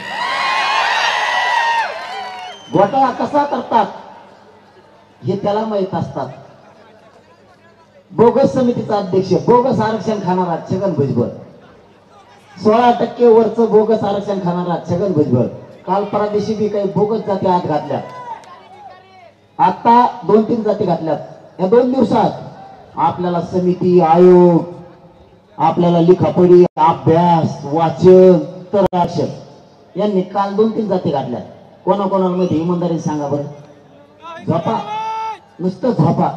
Speaker 3: घोटाळा कसा करतात हे त्याला माहित असतात. बोगस समितीचा अध्यक्ष, बोगस आरक्षण खाणारा छगन भुजबळ, 16% वरचं बोगस आरक्षण खाणारा छगन भुजबळ. काल परदेशी बी काही बोगस जाती आत घातल्या. आता 2-3 जाती घातल्यात. या 2 दिवसात आपल्याला समिती, आयोग, आपल्याला लिखापडी, अभ्यास, वाचन, तर आरक्षण यांनी काल 2-3 जाती घातल्या. कोणाकोणाला माहिती इमानदारीने सांगा बरं. झोपा, नुसतं झोपा,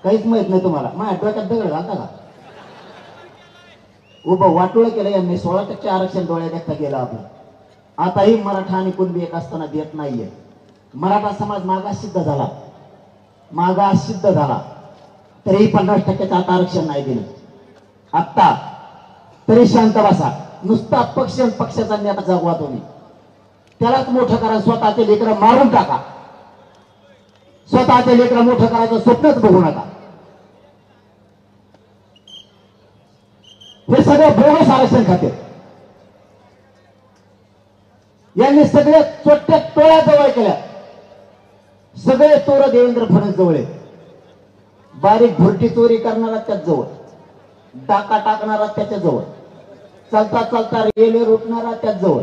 Speaker 3: काहीच माहित नाही तुम्हाला. माझ्या डोक्यात दगड घालता का? उभं वाटोळं केलं यांनी. 16% आरक्षण डोळ्यात देखता गेलं आपलं. आताही मराठा आणि कुणबी एक असताना देत नाहीये. मराठा समाज मागास सिद्ध झाला, मागास सिद्ध झाला, तरीही 50% आता आरक्षण नाही दिलं. आत्ता तरी शांत बसा. नुसता पक्ष आणि पक्षाचा नेता जगवा तुम्ही. त्यालाच मोठं करा. स्वतःचे लेकरं मारून टाका. स्वतःचे लेकरं मोठं करायचं स्वप्नच बघू नका. हे सगळे बोगस आरक्षण खाते. यांनी सगळे चोट्या टोळ्या जवळ केल्या. सगळे चोर देवेंद्र फडणवीस जवळ आहे. बारीक भुरटी चोरी करणारा त्याच जवळ, डाका टाकणारा त्याच्या जवळ, चालता चालता रेल्वे रोटणारा त्याच जवळ,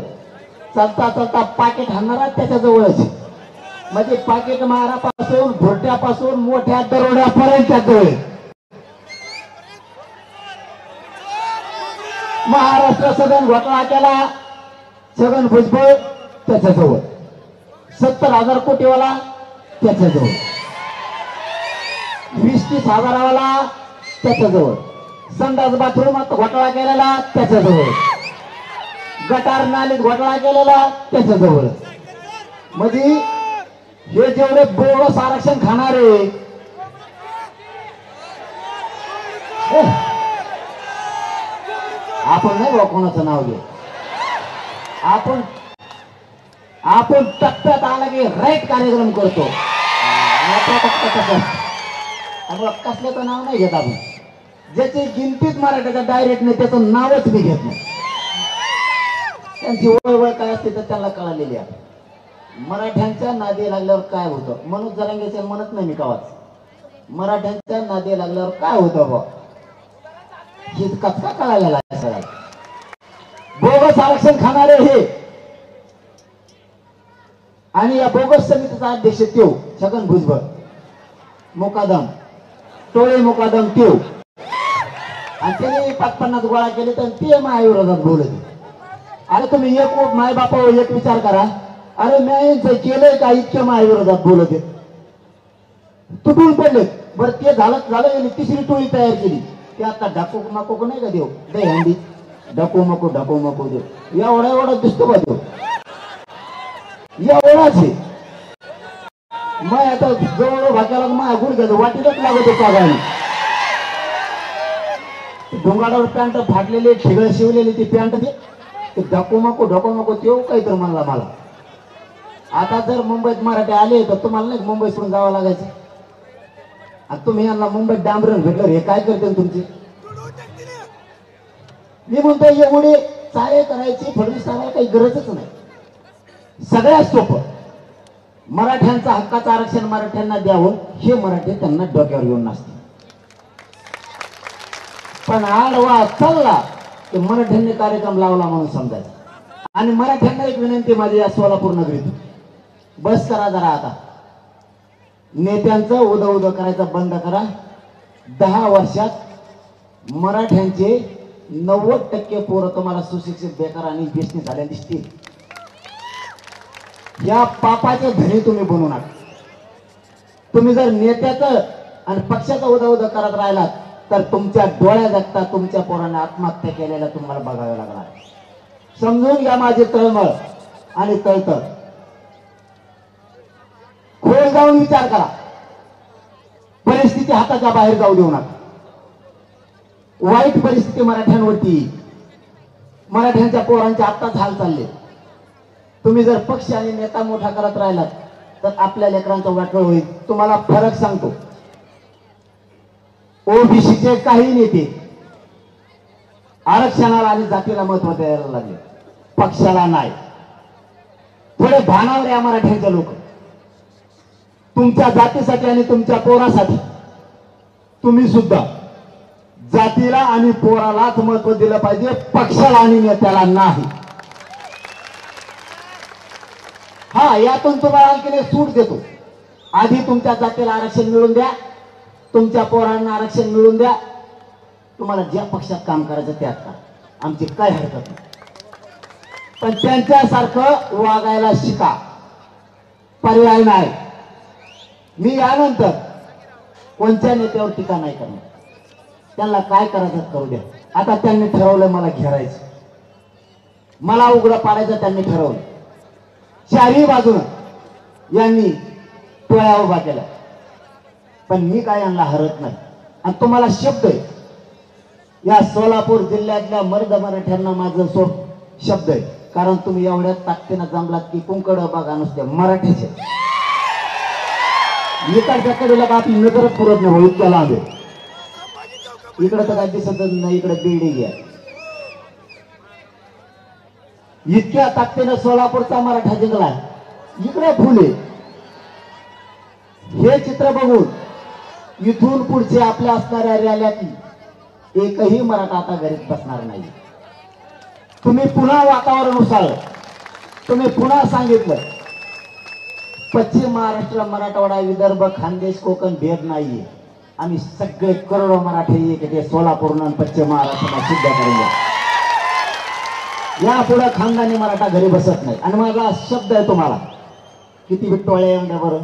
Speaker 3: चालता चालता पाकिट हाणणारा त्याच्या जवळच. म्हणजे पाकिट मारापासून, भुरट्यापासून, मोठ्या दरोड्यापर्यंत त्याच जवळ. महाराष्ट्र सदन घोटाळा केला छगन भुजबळ, त्याच्याजवळ. 70,000 कोटीवाला त्याच्याजवळ, 20-30 हजारावाला त्याच्याजवळ, संडास बाथरूमात घोटाळा केलेला त्याच्याजवळ, गटार नालीत घोटाळा केलेला त्याच्याजवळ. म्हणजे हे जेवढे बोगस आरक्षण खाणारे, आपण नाही बा कोणाचं नाव घे. आपण टप्प्यात आला की राईट कार्यक्रम करतो. कसल्याचं नाव नाही घेत आपण. ज्याची गिनतीच मराठ्याच्या डायरेक्ट नाही त्याचं नावच मी घेत नाही. त्यांची वळवळ काय असते तर त्यांना कळालेली आहे. मराठ्यांच्या नादी लागल्यावर काय होतं, मनोज जरांगेचे म्हणत नाही मी कावाच. मराठ्यांच्या नादी लागल्यावर काय होतं बा हे कचका कळालेला आहे सगळ्याला. बोगस आरक्षण खाणारे हे, आणि या बोगस समितीचा अध्यक्ष त्यो छगन भुजबळ, मुकादम टोळे मुकादम त्यो. आणि त्याने 550 गोळा केले तर ते माझ्याविरोधात बोलत. अरे तुम्ही एक माय बापावर एक विचार करा. अरे मी केलंय का इतक्या माझ्याविरोधात बोलत आहेत, तुटून पडले. बरं ते झालं, तिसरी टोळी तयार केली. ते आता ढाकू माको नाही का देव, दे हंडी ढकू मको देव. एवढा दिसतो का देव? एवढाच आहे. मग आता जवळ भाग्याला माझ्या गुडघ्याचं वाटीलाच लागत होता गाडी. डोंगाडावर पॅन्ट फाटलेली, ठिगळ शिवलेली ती पॅन्ट ते ढकू मको तेव काहीतरी म्हणला मला. आता जर मुंबईत मराठी आले तर तुम्हाला नाही मुंबई सोडून जावं लागायचं. आता तुम्ही यांना मुंबईत डांबरण भेटलं, हे काय करते तुमचे? मी म्हणतो एवढे चाळे करायची फडणवीस साहेबांना काही गरजच नाही. सगळ्यात सोपं मराठ्यांचा हक्काचं आरक्षण मराठ्यांना द्यावं, हे मराठी त्यांना डोक्यावर घेऊन नसते. पण आडवा चालला की मराठ्यांनी कार्यक्रम लावला म्हणून समजायचं. आणि मराठ्यांना एक विनंती माझी या सोलापूर नगरीत, बस करा जरा आता. नेत्यांचं उद उद करायचं बंद करा. 10 वर्षात मराठ्यांचे 90% पोरं तुम्हाला सुशिक्षित, बेकार आणि बेसनी झाले दिसतील. या पापाचे धनी तुम्ही बनू नका. तुम्ही जर नेत्याचं आणि पक्षाचं उद उद करत राहिलात तर तुमच्या डोळ्या जगता तुमच्या पोरांनी आत्महत्या केलेल्या तुम्हाला बघावं लागणार. समजून घ्या माझी तळमळ आणि तळतळ. खोल जाऊन विचार करा. परिस्थिती हाताच्या बाहेर जाऊ देऊ नका. वाईट परिस्थिती मराठ्यांवरती, मराठ्यांच्या पोरांचे आत्ताच हाल चालले. तुम्ही जर पक्ष आणि नेता मोठा करत राहिलात तर आपल्या लेकरांचा वाटोळ होईल. तुम्हाला फरक सांगतो. ओबीसीचे काही नेते आरक्षणाला आणि जातीला महत्व द्यायला लागले, पक्षाला नाही. थोडे भानावर या मराठ्यांचे लोक. तुमच्या जातीसाठी आणि तुमच्या पोरासाठी तुम्ही सुद्धा जातीला आणि पोरालाच महत्व दिलं पाहिजे, पक्षाला आणि नेत्याला नाही. हा, यातून तुम्हाला आणखी एक सूट देतो. आधी तुमच्या जातीला आरक्षण मिळून द्या, तुमच्या पोरांना आरक्षण मिळून द्या. तुम्हाला ज्या पक्षात काम करायचं त्यात करा, आमची काय हरकत नाही. पण त्यांच्यासारखं वागायला शिका, पर्याय नाही. मी यानंतर कोणत्या नेत्यावर टीका नाही करणार. त्यांना काय करायचं करू द्या. आता त्यांनी ठरवलं मला घेरायचं, मला उघडं पाडायचं त्यांनी ठरवलं. चारही बाजूनं यांनी टोळ्या उभा केल्या, पण मी काय यांना हरत नाही. आणि तुम्हाला शब्द आहे, या सोलापूर जिल्ह्यातल्या मर्द मराठ्यांना माझं शब्द आहे. कारण तुम्ही एवढ्या ताकदीनं जमलात की कुंकड बघा नुसते मराठीचे. इकडच्या कडेला आपली नजरच पुरत नाही, इतक्या लांब आहे. इकडं तर काय दिसत नाही, इकडे बिल्डिंग आहे. इतक्या ताकदीनं सोलापूरचा मराठा जिंकला, इकडे फुले. हे चित्र बघून इथून पुढचे आपल्या असणाऱ्या रॅल्यात एकही मराठा आता घरीच बसणार नाही. तुम्ही पुन्हा वातावरण उसळलं, तुम्ही पुन्हा सांगितलं पश्चिम महाराष्ट्र, मराठवाडा, विदर्भ, खानदेश, कोकण भेद नाहीये. आम्ही सगळे करोडो मराठी एक ते सोलापूर आणि पश्चिम महाराष्ट्राला सिद्ध करून द्या. यापुढे खानदानी मराठा घरी बसत नाही. आणि माझा शब्द आहे तुम्हाला, किती बिट्टोळे म्हणजे बरं,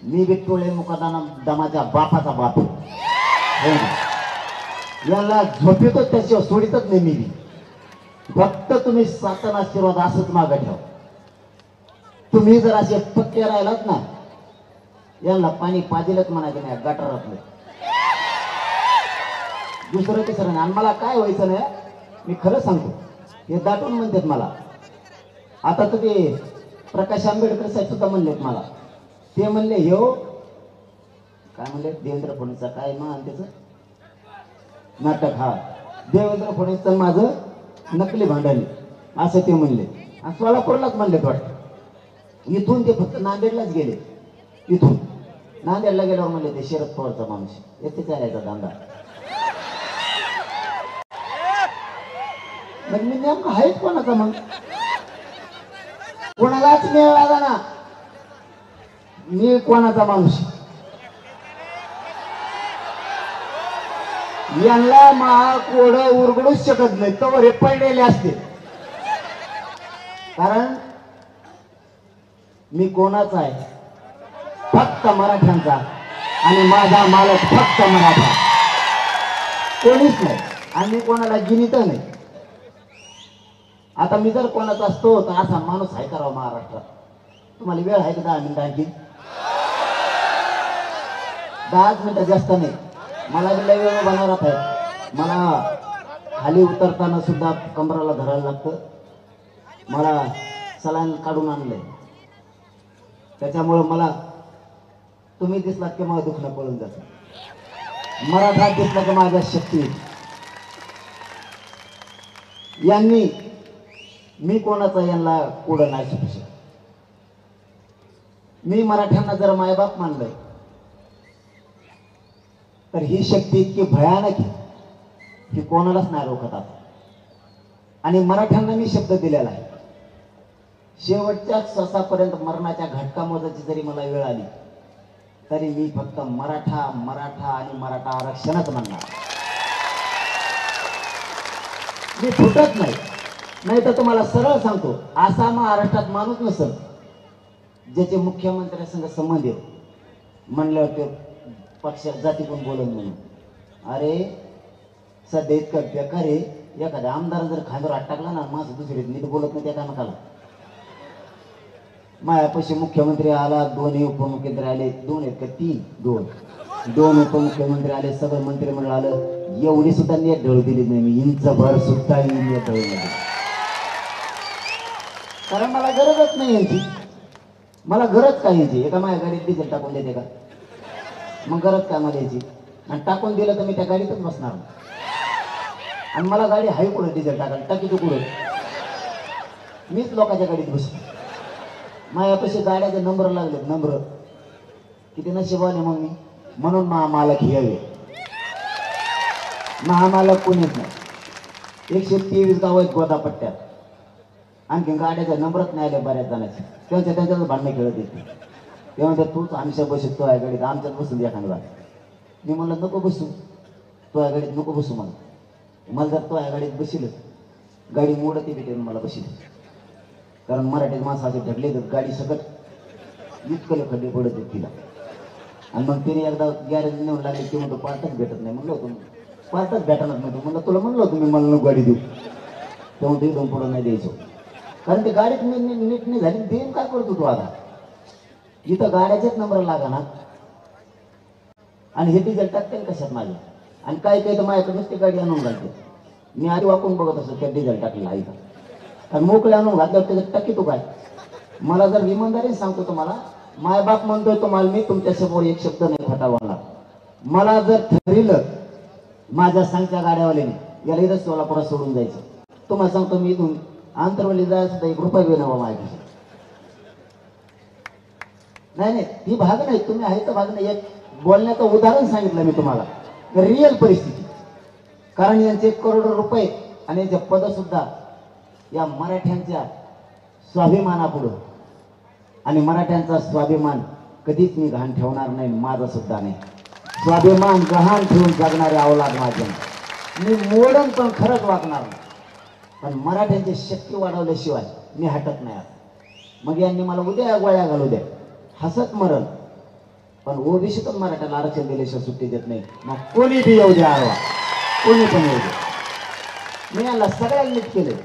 Speaker 3: मी बिट्टोळे मुकादाना दमाच्या बापाचा बाप. याला झोपितो त्याशिवाय सोडितच नाही मी. फक्त तुम्ही सातन आशीर्वाद असंच मागं ठेवा. तुम्ही जर असे पक्के राहिलात ना, यांना पाणी पाजिलच म्हणायचं नाही गटारातलं. दुसरं तिसरं नाही. आणि मला काय व्हायचं नाही, मी खरं सांगतो. हे दाटून म्हणतात मला. आता तर ते प्रकाश आंबेडकर साहेब सुद्धा म्हणलेत मला. ते म्हणले हो काय म्हणले, देवेंद्र फडणवीसचा काय ना त्याचं नाटक, हा देवेंद्र फडणवीसचं माझं नकली भांडण असं ते म्हणले. आणि सोलापूरलाच म्हणलेत वाटतं. इथून ते फक्त नांदेडलाच गेले. इथून नांदेडला गेल्यावर म्हणले ते शरद पवारचा माणूस येथे चालायचा धंदा. मग मी नेमकं आहेच कोणाचा, मग कोणालाच मिळाला ना, मी कोणाचा माणूस. यांना महाकोड उरगडूच शकत नाही, तर हे पडलेले असते. कारण मी कोणाचा आहे, फक्त मराठ्यांचा. आणि माझा मालक फक्त मराठा, कोणीच नाही. आणि कोणाला गिनीत नाही. आता मी जर कोणाचा असतो तर असा माणूस आहे करावा महाराष्ट्रात. तुम्हाला वेळ आहे का 10 मिनिटं आणखी? 10 मिनिटं जास्त नाही. मला लय वेळ बनवत आहे. मला खाली उतरताना सुद्धा कमराला धरायला लागतं. मला सलाईन काढून आणलंय, त्याच्यामुळं मला तुम्ही दिसलात की मला दुखणं पळून जातं. मराठा दिसला की माझ्या शक्ती. यांनी मी कोणाचा यांना पुढं नाही सुटू शकत. मी मराठ्यांना जर मायबाप मानलंय तर ही शक्ती इतकी भयानक आहे की कोणालाच नाही रोखत. आणि मराठ्यांना मी शब्द दिलेला आहे शेवटच्या श्वासापर्यंत मरणाच्या घटका मोजायची जरी मला वेळ आली तरी मी फक्त मराठा मराठा आणि मराठा आरक्षणच म्हणणार. मी फुटत नाही. नाही तर तुम्हाला सरळ सांगतो, असा महाराष्ट्रात माणूस नसेल ज्याचे मुख्यमंत्र्यांसंग संबंध आहे म्हणल्यावर ते पक्षात जाती पण बोलून म्हणून. अरे सध्या इतकं बेकार आहे, एखाद्या आमदार जर खांद्यावर हात टाकला ना माझं दुसरे नीट बोलत नाही त्या कानाला. मायापाशी मुख्यमंत्री आला, 2 उपमुख्यमंत्री आले, 2 आहेत का 3? 2 उपमुख्यमंत्री आले, सगळं मंत्रिमंडळ आलं. एवढी सुद्धा नीट ढळ दिली नाही मी, इंचभर सुद्धा नीट ढळ नाही. कारण मला गरजच नाही यांची. मला गरज काय यायची? एका माझ्या गाडीत डिझेल टाकून देते का? मग गरज काय मला यायची? आणि टाकून दिलं तर मी त्या गाडीतच बसणार. आणि मला गाडी हाय कुठं डिझेल टाकायला? टाकी तू कुठं? मीच लोकांच्या गाडीत बसतो. माझ्यापाशी गाड्याचे नंबर लागले, नंबर किती नशिबाने मग मी. म्हणून महामालक यावे. महामालक कोणीच नाही. 123 गाव आहेत गोदापट्ट्यात. आणखी गाड्याच्या नंबरच नाही आले बऱ्याच जणांचे. त्यांच्याच भांडणे खेळत येते. ते म्हणतात तूच आमच्या बसत तो आहे गाडीत, आमच्यात बसून एखादा. मी म्हणलं नको बसू, तो आहे गाडीत नको बसू. मला जर तो आहे गाडीत बसीलच गाडी मोडते भेटेल मला बसील. कारण मराठीत माणसं असे ढकले तर गाडी सगळं इतकं खड्डे पडत आहेत तिला. आणि मग तिने एकदा गॅरेज नेऊन लागले की म्हणतो पार्टच भेटत नाही. म्हणलं होतं पार्टच भेटणार नव्हतं. म्हणलं तुला म्हणलं होतं मी, मला नको गाडी देऊ. तेव्हा ते 2 पुढं नाही द्यायचो. कारण ते गाडीत नीट नाही झाली. देईन काय करतो तू आता? इथं गाड्याचेच नंबर लागा ना. आणि हे डिझेल टाकते कशात माझे. आणि काय तर माझ्याकडे ती गाडी आणून घालते. मी आधी वाकून बघत असतो त्या डिझेल टाकलेला आहे का. कारण मोकळे आणून घातल्यावर त्याच्यात टाकी तू काय. मला जर इमानदारीने सांगतो तुम्हाला, मायबाप म्हणतोय तुम्हाला मी तुमच्यासमोर एक शब्द नाही खोटा बोलणार. मला जर ठरलं माझ्या सांगत्या गाड्यावाल्याने याला इथं सोलापुरात सोडून जायचं, तुम्हाला सांगतो मी इथून आंतरवली जायचं सुद्धा 1 रुपया बी नवा माझ्याशी. नाही ती भाग नाही. तुम्ही आहे तर भाग नाही. एक बोलण्याचं उदाहरण सांगितलं मी तुम्हाला, रिअल परिस्थिती. कारण यांचे करोडो रुपये आणि यांचे पद सुद्धा या मराठ्यांच्या स्वाभिमानापुढं. आणि मराठ्यांचा स्वाभिमान कधीच मी घाण ठेवणार नाही, माझा सुद्धा नाही. स्वाभिमान गहाण ठेवून जगणारे अवलाद माझे. मी मोडन पण खरंच वागणार नाही. पण मराठ्यांची शक्ती वाढवल्याशिवाय मी हटत नाही. मग यांनी मला उद्या गोळ्या घालू द्या, हसत मरण, पण ओबीसीतून मराठ्याला आरक्षण दिल्याशिवाय सुट्टी देत नाही. मग कोणी बी येऊ द्या, आडवा कोणी पण येऊ द्या. मी यांना सगळ्यांनी नीट केले.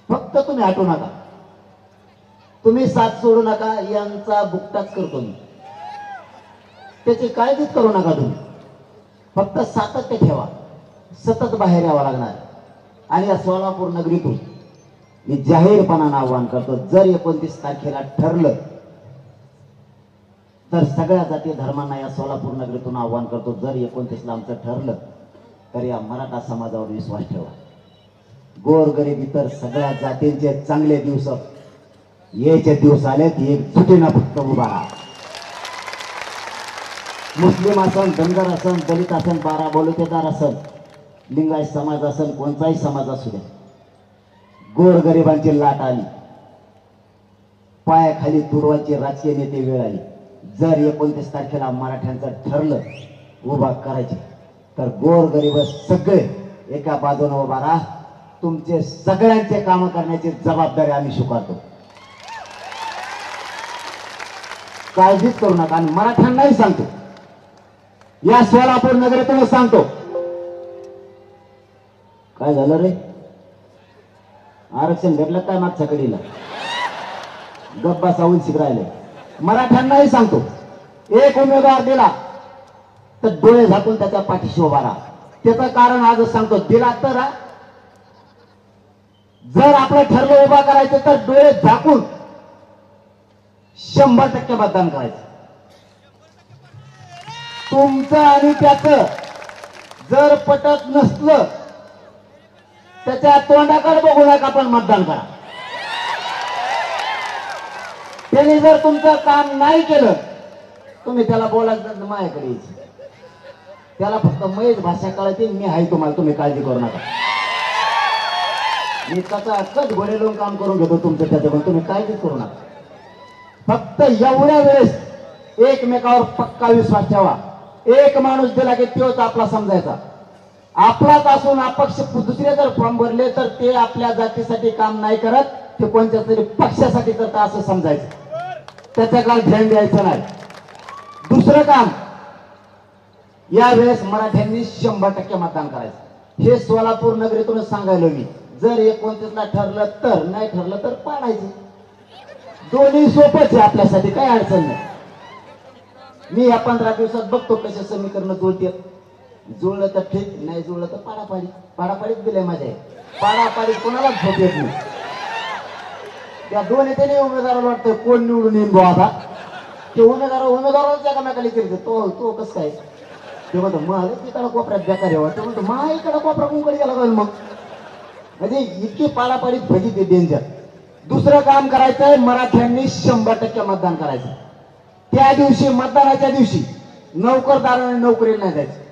Speaker 3: फक्त तुम्ही हटू नका, तुम्ही साथ सोडू नका. यांचा बुकटाच करतो मी, त्याची काळजीच करू नका तुम्ही. फक्त सातत्य ठेवा, सतत बाहेर यावं लागणार. आणि या सोलापूर नगरीतून मी जाहीरपणानं आवाहन करतो, जर 29 तारखेला ठरलं तर सगळ्या जाती धर्मांना या सोलापूर नगरीतून आवाहन करतो, जर 29ला आमचं ठरलं तर या मराठा समाजावर विश्वास ठेवा. गोरगरीब इतर सगळ्या जातींचे चांगले दिवस यायचे दिवस आले की एकजुटीनं फक्त उभा राहा. मुस्लिम असन, धनगर असन, दलित असन, 12 बलुतेदार असन, लिंगायत समाज असन, कोणताही समाज असू द्या, गोरगरिबांची लाट आली, पायाखाली तुडवायची राजकीय नेते वेळ आली. जर 29 तारखेला मराठ्यांचं ठरलं उभा करायचे तर गोरगरीब सगळे एका बाजूने उभा राहा. तुमचे सगळ्यांचे काम करण्याची जबाबदारी आम्ही स्वीकारतो. काळजीच करू नका. आणि मराठ्यांनाही सांगतो, या सोलापूर नगरीतूनच सांगतो, काय झालं रे, आरक्षण भेटलं काय मागच्या कडीला, गप्पा सावून शिकरायले. मराठ्यांनाही सांगतो, एक उमेदवार दिला तर डोळे झाकून त्याच्या पाठीशी उभा राहा. त्याचं कारण आज सांगतो, दिला तर जर आपलं ठरलं उभा करायचं तर डोळे झाकून 100% मतदान करायचं. तुमचं आणि त्याचं जर पटत नसलं त्याच्या तोंडाकडे बघू नका, पण मतदान करा. त्याने जर तुमचं काम नाही केलं तुम्ही त्याला बोलायचं माझ्याकडे यायचं. त्याला फक्त मयच भाषा कळते, मी आहे तुम्हाला, तुम्ही काळजी करू नका. मी त्याचा कच घोडे लावून काम करून घेतो तुमचं त्याच्याकडून, तुम्ही काळजीच करू नका. फक्त एवढ्या वेळेस एकमेकावर पक्का विश्वास ठेवा. एक माणूस दिला की तोच आपला समजायचा. आपलाच असून अपक्ष दुसरे जर फॉर्म भरले तर ते आपल्या जातीसाठी काम नाही करत, ते कोणत्या तरी पक्षासाठी करतात असं समजायचं. त्याच्याकडे ध्यान द्यायचं नाही. दुसरं काम, यावेळेस मराठ्यांनी 100% मतदान करायचं. हे सोलापूर नगरीतूनच सांगायलो मी. जर 29ला ठरलं तर, नाही ठरलं तर पाडायचं. दोन्ही सोपंच आहे आपल्यासाठी, काही अडचण नाही. मी या 15 दिवसात बघतो कसे समीकरण जुळते. जुळलं तर ठीक, नाही जुळलं तर पाडापाडी. पाडापाडीत दिले माझ्या. पाडापाडीत कोणालाच झोप येत नाही. त्या दोन नेत्याने उमेदवाराला वाटतं कोण निवडून येईन भाऊ आता. ते उमेदवारालाच एकामेकाला केली तो कसं काय ते म्हणतो मग तिकडं कोपऱ्यात बेकार आहे. ते म्हणतो मा इकडं कोपरा कुंकडे गेला पाहिजे. मग म्हणजे इतकी पाडापाडीत भजी ते डेंजर. दुसरं काम करायचंय, मराठ्यांनी 100% मतदान करायचं. त्या दिवशी, मतदानाच्या दिवशी नोकरदारांनी नोकरीला नाही जायचं.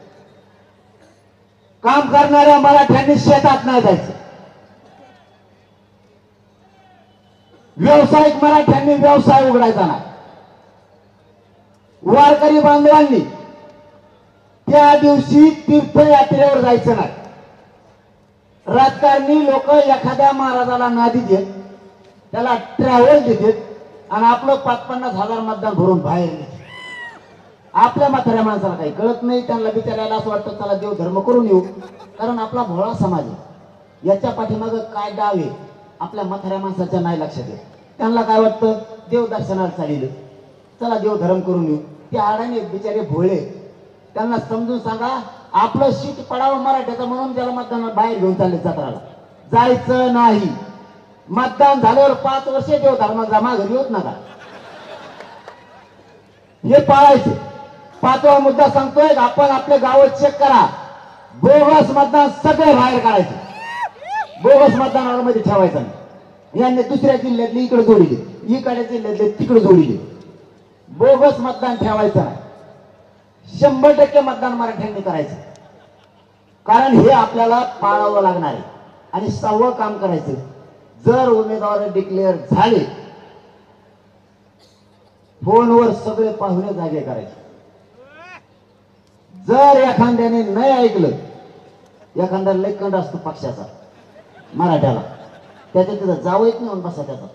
Speaker 3: काम करणाऱ्या मराठ्यांनी शेतात नाही जायचं. व्यावसायिक मराठ्यांनी व्यवसाय उघडायचा नाही. वारकरी बांधवांनी त्या दिवशी तीर्थयात्रेवर जायचं नाही. राजकारणी लोक एखाद्या महाराजाला नादी देत, त्याला ट्रॅव्हल देतात आणि आपलं 50-50 मतदान भरून बाहेर येते. आपल्या म्हाताऱ्या माणसाला काही कळत नाही. त्यांना बिचारायला असं वाटतं चला देव धर्म करून येऊ, कारण आपला भोळा समाज आहे. याच्या पाठीमागं काय डाव आहे आपल्या म्हाताऱ्या माणसाच्या नाही लक्षात येत. त्यांना काय वाटतं देव दर्शनाला चालले, चला देव धर्म करून येऊ. ते अडाणी बिचारे भोळे. त्यांना समजून सांगा आपलं शीट पडावं मराठ्याचं म्हणून त्याला मतदानाला बाहेर घेऊन चालले जत्राला. जायचं नाही. मतदान झाल्यावर 5 वर्ष देव धर्माचा माघारी होत नका. हे पाळायचे. 5वा मुद्दा सांगतोय, आपण आपले गाव चेक करा. बोगस मतदान सगळे बाहेर काढायचे. बोगस मतदानामध्ये ठेवायचं नाही. यांनी दुसऱ्या जिल्ह्यातली इकडे जोडली, इकडे जिल्ह्यातले तिकडे जोडली. बोगस मतदान ठेवायचं नाही. 100% मतदान मराठ्यांनी करायचं. कारण हे आपल्याला पाळावं लागणार आहे. आणि 6वं काम करायचं, जर उमेदवार डिक्लेअर झाले, फोनवर सगळे पाहुणे जागे करायचे. जर एखाद्याने नाही ऐकलं, एखादा लेखंड असतो पक्षाचा मराठ्याला, त्याच्या तिथं जावं येत नाही बसा. त्याचा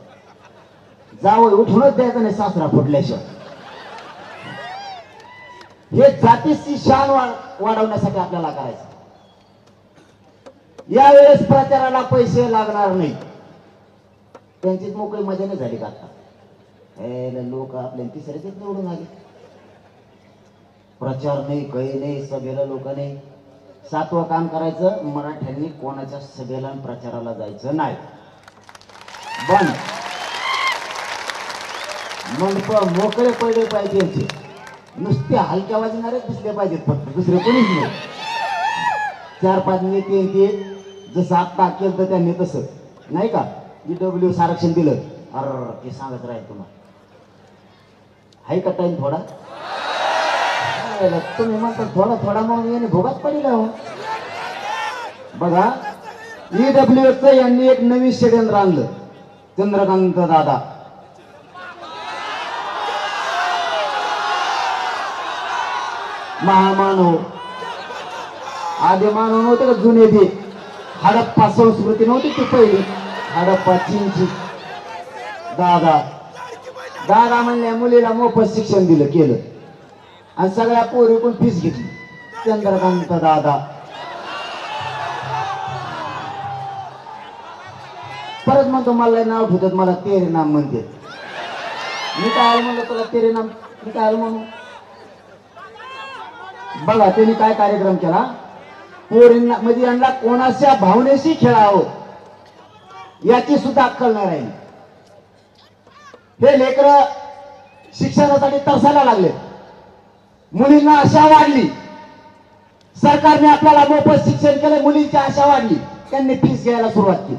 Speaker 3: जावं उठूनच द्यायचं नाही सासरा फुटल्याशिवाय. हे जातीची शान वाढवण्यासाठी आपल्याला करायचं. यावेळेस प्रचाराला पैसे लागणार नाही. त्यांचीच मोकळी मजाने झाली का आता. लोक आपल्या तिसऱ्याच निवडून आले. प्रचार नाही, काही नाही, सभेला लोक नाही. 7वं काम करायचं, मराठ्यांनी कोणाच्या सभेला आणि प्रचाराला जायचं नाही. बंद. मंडप मोकळे पडले पाहिजे. नुसते हलक्या वाजणारे दिसले पाहिजेत फक्त, दुसरे कोणीच नाही. 4-5 नेते येते, जसं आत्ता केलं तर त्यांनी तसं नाही का. EW आरक्षण दिलं, अरे ते सांगत राहील तुम्हाला. हाय का टाइम थोडा. तुम्ही म्हणता थोडा म्हणून याने भोगात पडला हो. बघा EWचं यांनी एक नवीन षडयंत्र आणलं. चंद्रकांत दादा महामानव, आदिमानव नव्हते का जुने ते. हडप्पा संस्कृती नव्हती ती पहिली, हडप्पा चीनची. दादा म्हणल्या मुलीला मोफत शिक्षण दिलं केलं आणि सगळ्या पोरीकडून फीस घेतली. चंद्रकांत दादा. परत म्हणतो मला नाव ठेवतात, मला तेरे नाम म्हणते. मी काय म्हणलं तुला तेरे नाम, मी काय म्हणू. बघा त्यांनी काय कार्यक्रम केला. पोरींना म्हणजे यांना कोणाच्या भावनेशी खेळावं याची सुद्धा अक्कल नाही राहिली. हे लेकर शिक्षणासाठी तरसायला लागले. मुलींना आशा वाढली, सरकारने आपल्याला मोफत शिक्षण केलं, मुलींची आशा वाढली, त्यांनी फीस घ्यायला सुरुवात केली.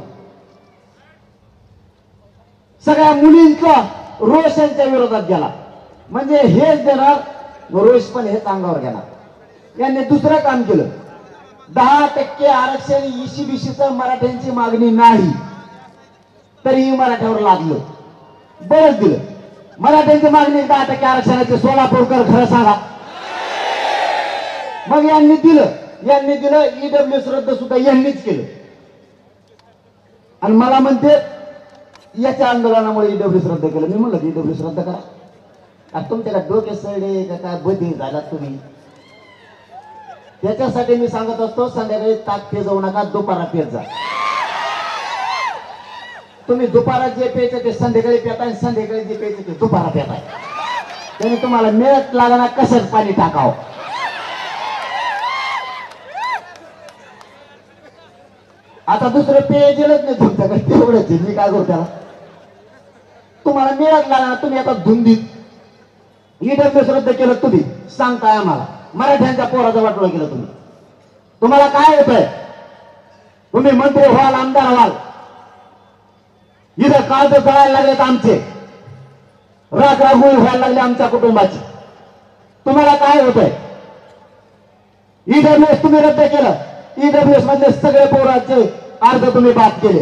Speaker 3: सगळ्या मुलींचा रोष यांच्या विरोधात गेला. म्हणजे हेच देणार रोष पण हेच अंगावर घेणार. यांनी दुसरं काम केलं. 10% आरक्षण ECBCचं मराठ्यांची मागणी नाही तरीही मराठ्यावर लागलं, बरंच दिलं. मराठ्यांची मागणी 10% आरक्षणाची, सोलापूरकर खरं सांगा. मग यांनी दिलं ईडब्ल्यूएस रद्द सुद्धा यांनीच केलं. आणि मला म्हणते याच्या आंदोलनामुळे ईडब्ल्यूएस रद्द केलं. मी म्हणलं ईडब्ल्यूएस रद्द करा. आता तुमच्याकडे डोके सडे का काय बधी झालात तुम्ही. त्याच्यासाठी मी सांगत असतो संध्याकाळी ताक पे जाऊ नका, दुपारा पेत जा. तुम्ही दुपारा जे प्यायचं ते संध्याकाळी पेता आणि संध्याकाळी जे प्यायचं ते दुपारा पेताय. त्याने तुम्हाला मिळत लागणार कसंच पाणी टाकावं. आता दुसरं पेय गेलंच नाही तुमच्याकडे, तेवढंच मी काय करू त्याला. तुम्हाला मिळत लागणार, तुम्ही आता धुंदीत ईडब्ल्यूएस रद्द केलं तुम्ही सांगताय आम्हाला. मराठ्यांच्या पोराचं वाटोळं केलं तुम्ही. तुम्हाला काय येतंय? तुम्ही मंत्री व्हाल, आमदार व्हाल, इथं काळज जळायला लागलेत आमचे, रागरागुळी व्हायला लागले आमच्या कुटुंबाची. तुम्हाला काय होतंय? ईडब्ल्यूएस तुम्ही रद्द केलं. ईडब्ल्यूएस मधले सगळे पोरांचे अर्ज तुम्ही बाद केले.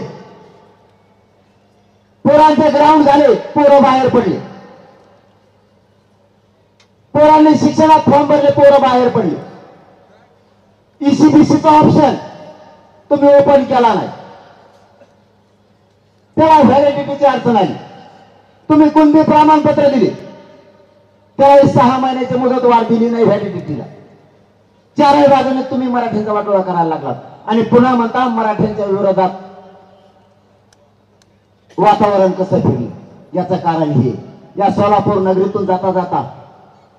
Speaker 3: पोरांचे ग्राउंड झाले, पोरं बाहेर पडले. पोरांनी शिक्षणात फॉर्म भरले, पोरं बाहेर पडले. ECBCचा ऑप्शन तुम्ही ओपन केला नाही, त्याला व्हॅलिडिटीची अडचण आली. तुम्ही कुणबी प्रमाणपत्र दिले, त्यावेळेस 6 महिन्याची मुदत वाढ दिली नाही व्हॅलिडिटीला. 4ही बाजूने तुम्ही मराठ्यांचा वाटोळा करायला लागलात आणि पुन्हा म्हणता मराठ्यांच्या विरोधात वातावरण कसं फिरलं. याचं कारण हे, या सोलापूर नगरीतून जाता जाता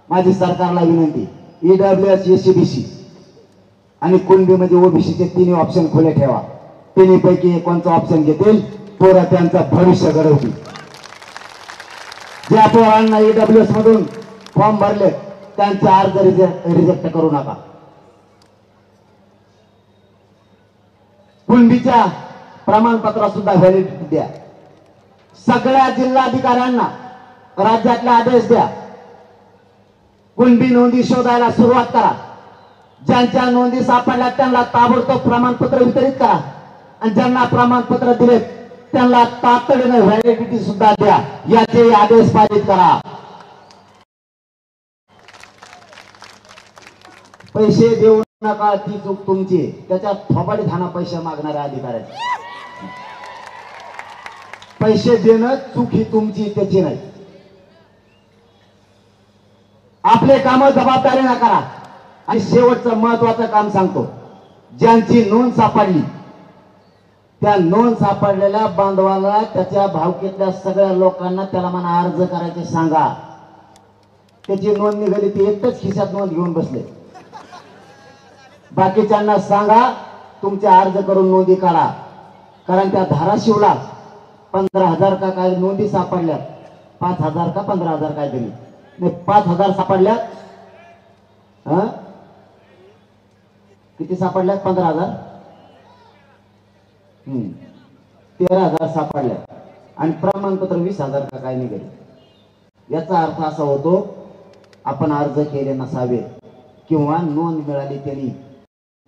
Speaker 3: माझी सरकारला विनंती, ईडब्ल्यूएस, ECBC आणि कुणबीमध्ये ओबीसीचे 3 ऑप्शन खुले ठेवा. तिन्हीपैकी कोणतं ऑप्शन घेतील पोरं त्यांचं भविष्य घडवतील. ज्या पोरांना ईडब्ल्यूएस मधून फॉर्म भरले त्यांचे अर्ज रिजेक्ट करू नका. कुणबीच्या प्रमाणपत्र सुद्धा व्हॅलिडिटी द्या. सगळ्या जिल्हाधिकाऱ्यांना राज्यातले आदेश द्या. कुणबी नोंदी शोधायला सुरुवात करा. ज्यांच्या नोंदी सापडल्या त्यांना ताबडतोब प्रमाणपत्र वितरित करा आणि ज्यांना प्रमाणपत्र दिले त्यांना तातडीने व्हॅलिडिटी सुद्धा द्या. याचे आदेश पारित करा. पैसे देऊ नका, ती चूक तुमची. त्याच्यात थोबाडी खाना पैसे मागणाऱ्या अधिकाऱ्याची. पैसे देणं चूक ही तुमची, त्याची नाही. आपले काम जबाबदारीने करा. आणि शेवटचं महत्वाचं काम सांगतो, ज्यांची नोंद सापडली त्या नोंद सापडलेल्या बांधवाला, त्याच्या भावकीतल्या सगळ्या लोकांना त्याला म्हणा अर्ज करायचे सांगा. त्याची नोंद निघाली ती एकच खिशात नोंद घेऊन बसले. बाकीच्यांना सांगा तुमचे अर्ज करून नोंदी काढा. कारण त्या धाराशिवला 15,000 का काय नोंदी सापडल्या, 5,000 का 15,000 काय तरी, नाही 5,000 सापडल्या. किती सापडल्या? 15,000, 13,000 सापडल्या आणि प्रमाणपत्र 20,000 का काय निघाले. याचा अर्थ असा होतो आपण अर्ज केले नसावे किंवा नोंद मिळाली त्यांनी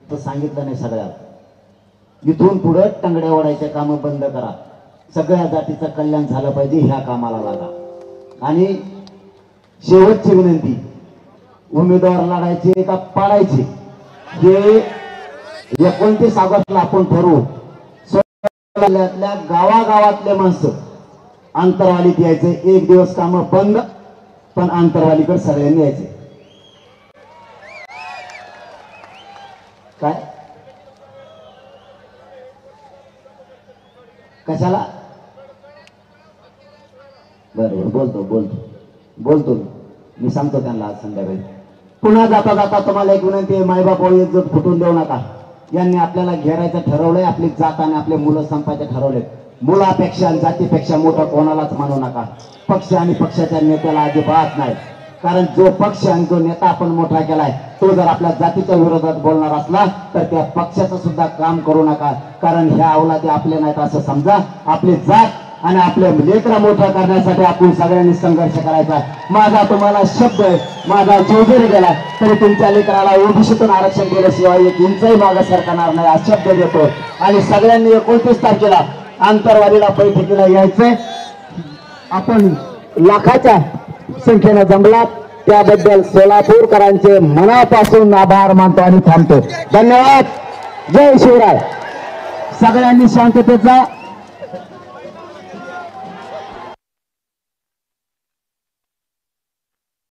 Speaker 3: तर सांगितलं नाही सगळ्या. इथून पुढे टंगड्या ओढायचे काम बंद करा. सगळ्या जातीचं कल्याण झालं पाहिजे, ह्या कामाला लागा. आणि शेवटची विनंती, उमेदवार लढायचे का पाडायचे हे 29 ऑगस्टला आपण ठरवू. गावागावातले माणसं अंतरवालीत यायचे. 1 दिवस काम बंद, पण अंतरवालीकडे सगळ्यांनी यायचे. काय कशाला? बरोबर बोलतो मी सांगतो त्यांना आज संध्याकाळी. पुन्हा जाता जाता तुम्हाला एक विनंती आहे, मायबाप इज्जत फुटून देऊ नका. यांनी आपल्याला घेरायचं ठरवलंय, आपली जात आणि आपले मुलं संपायचे ठरवले. मुलापेक्षा आणि जातीपेक्षा मोठं कोणालाच मानू नका. पक्ष आणि पक्षाच्या नेत्याला अजिबात नाही. कारण जो पक्ष आणि जो नेता आपण मोठा केलाय तो जर आपल्या जातीच्या विरोधात बोलणार असला तर त्या पक्षाचं सुद्धा काम करू नका. कारण ह्या अवलादी आपले नाहीत असं समजा. आपली जात आणि आपले लेकरा मोठा करण्यासाठी आपण सगळ्यांनी संघर्ष करायचा. माझा तुम्हाला शब्द आहे, माझा जीव जरी गेला तरी तुमच्या लेकराला ओबीसीतून आरक्षण केल्याशिवाय एक इंचही मागे सरकणार नाही हा शब्द देतो. आणि सगळ्यांनी 29 तारखेला आंतरवालीला बैठकीला यायचंय. आपण लाखाच्या संख्येनं जमलात त्याबद्दल सोलापूरकरांचे मनापासून आभार मानतो आणि थांबतो. धन्यवाद. जय शिवराय. सगळ्यांनी शांततेचा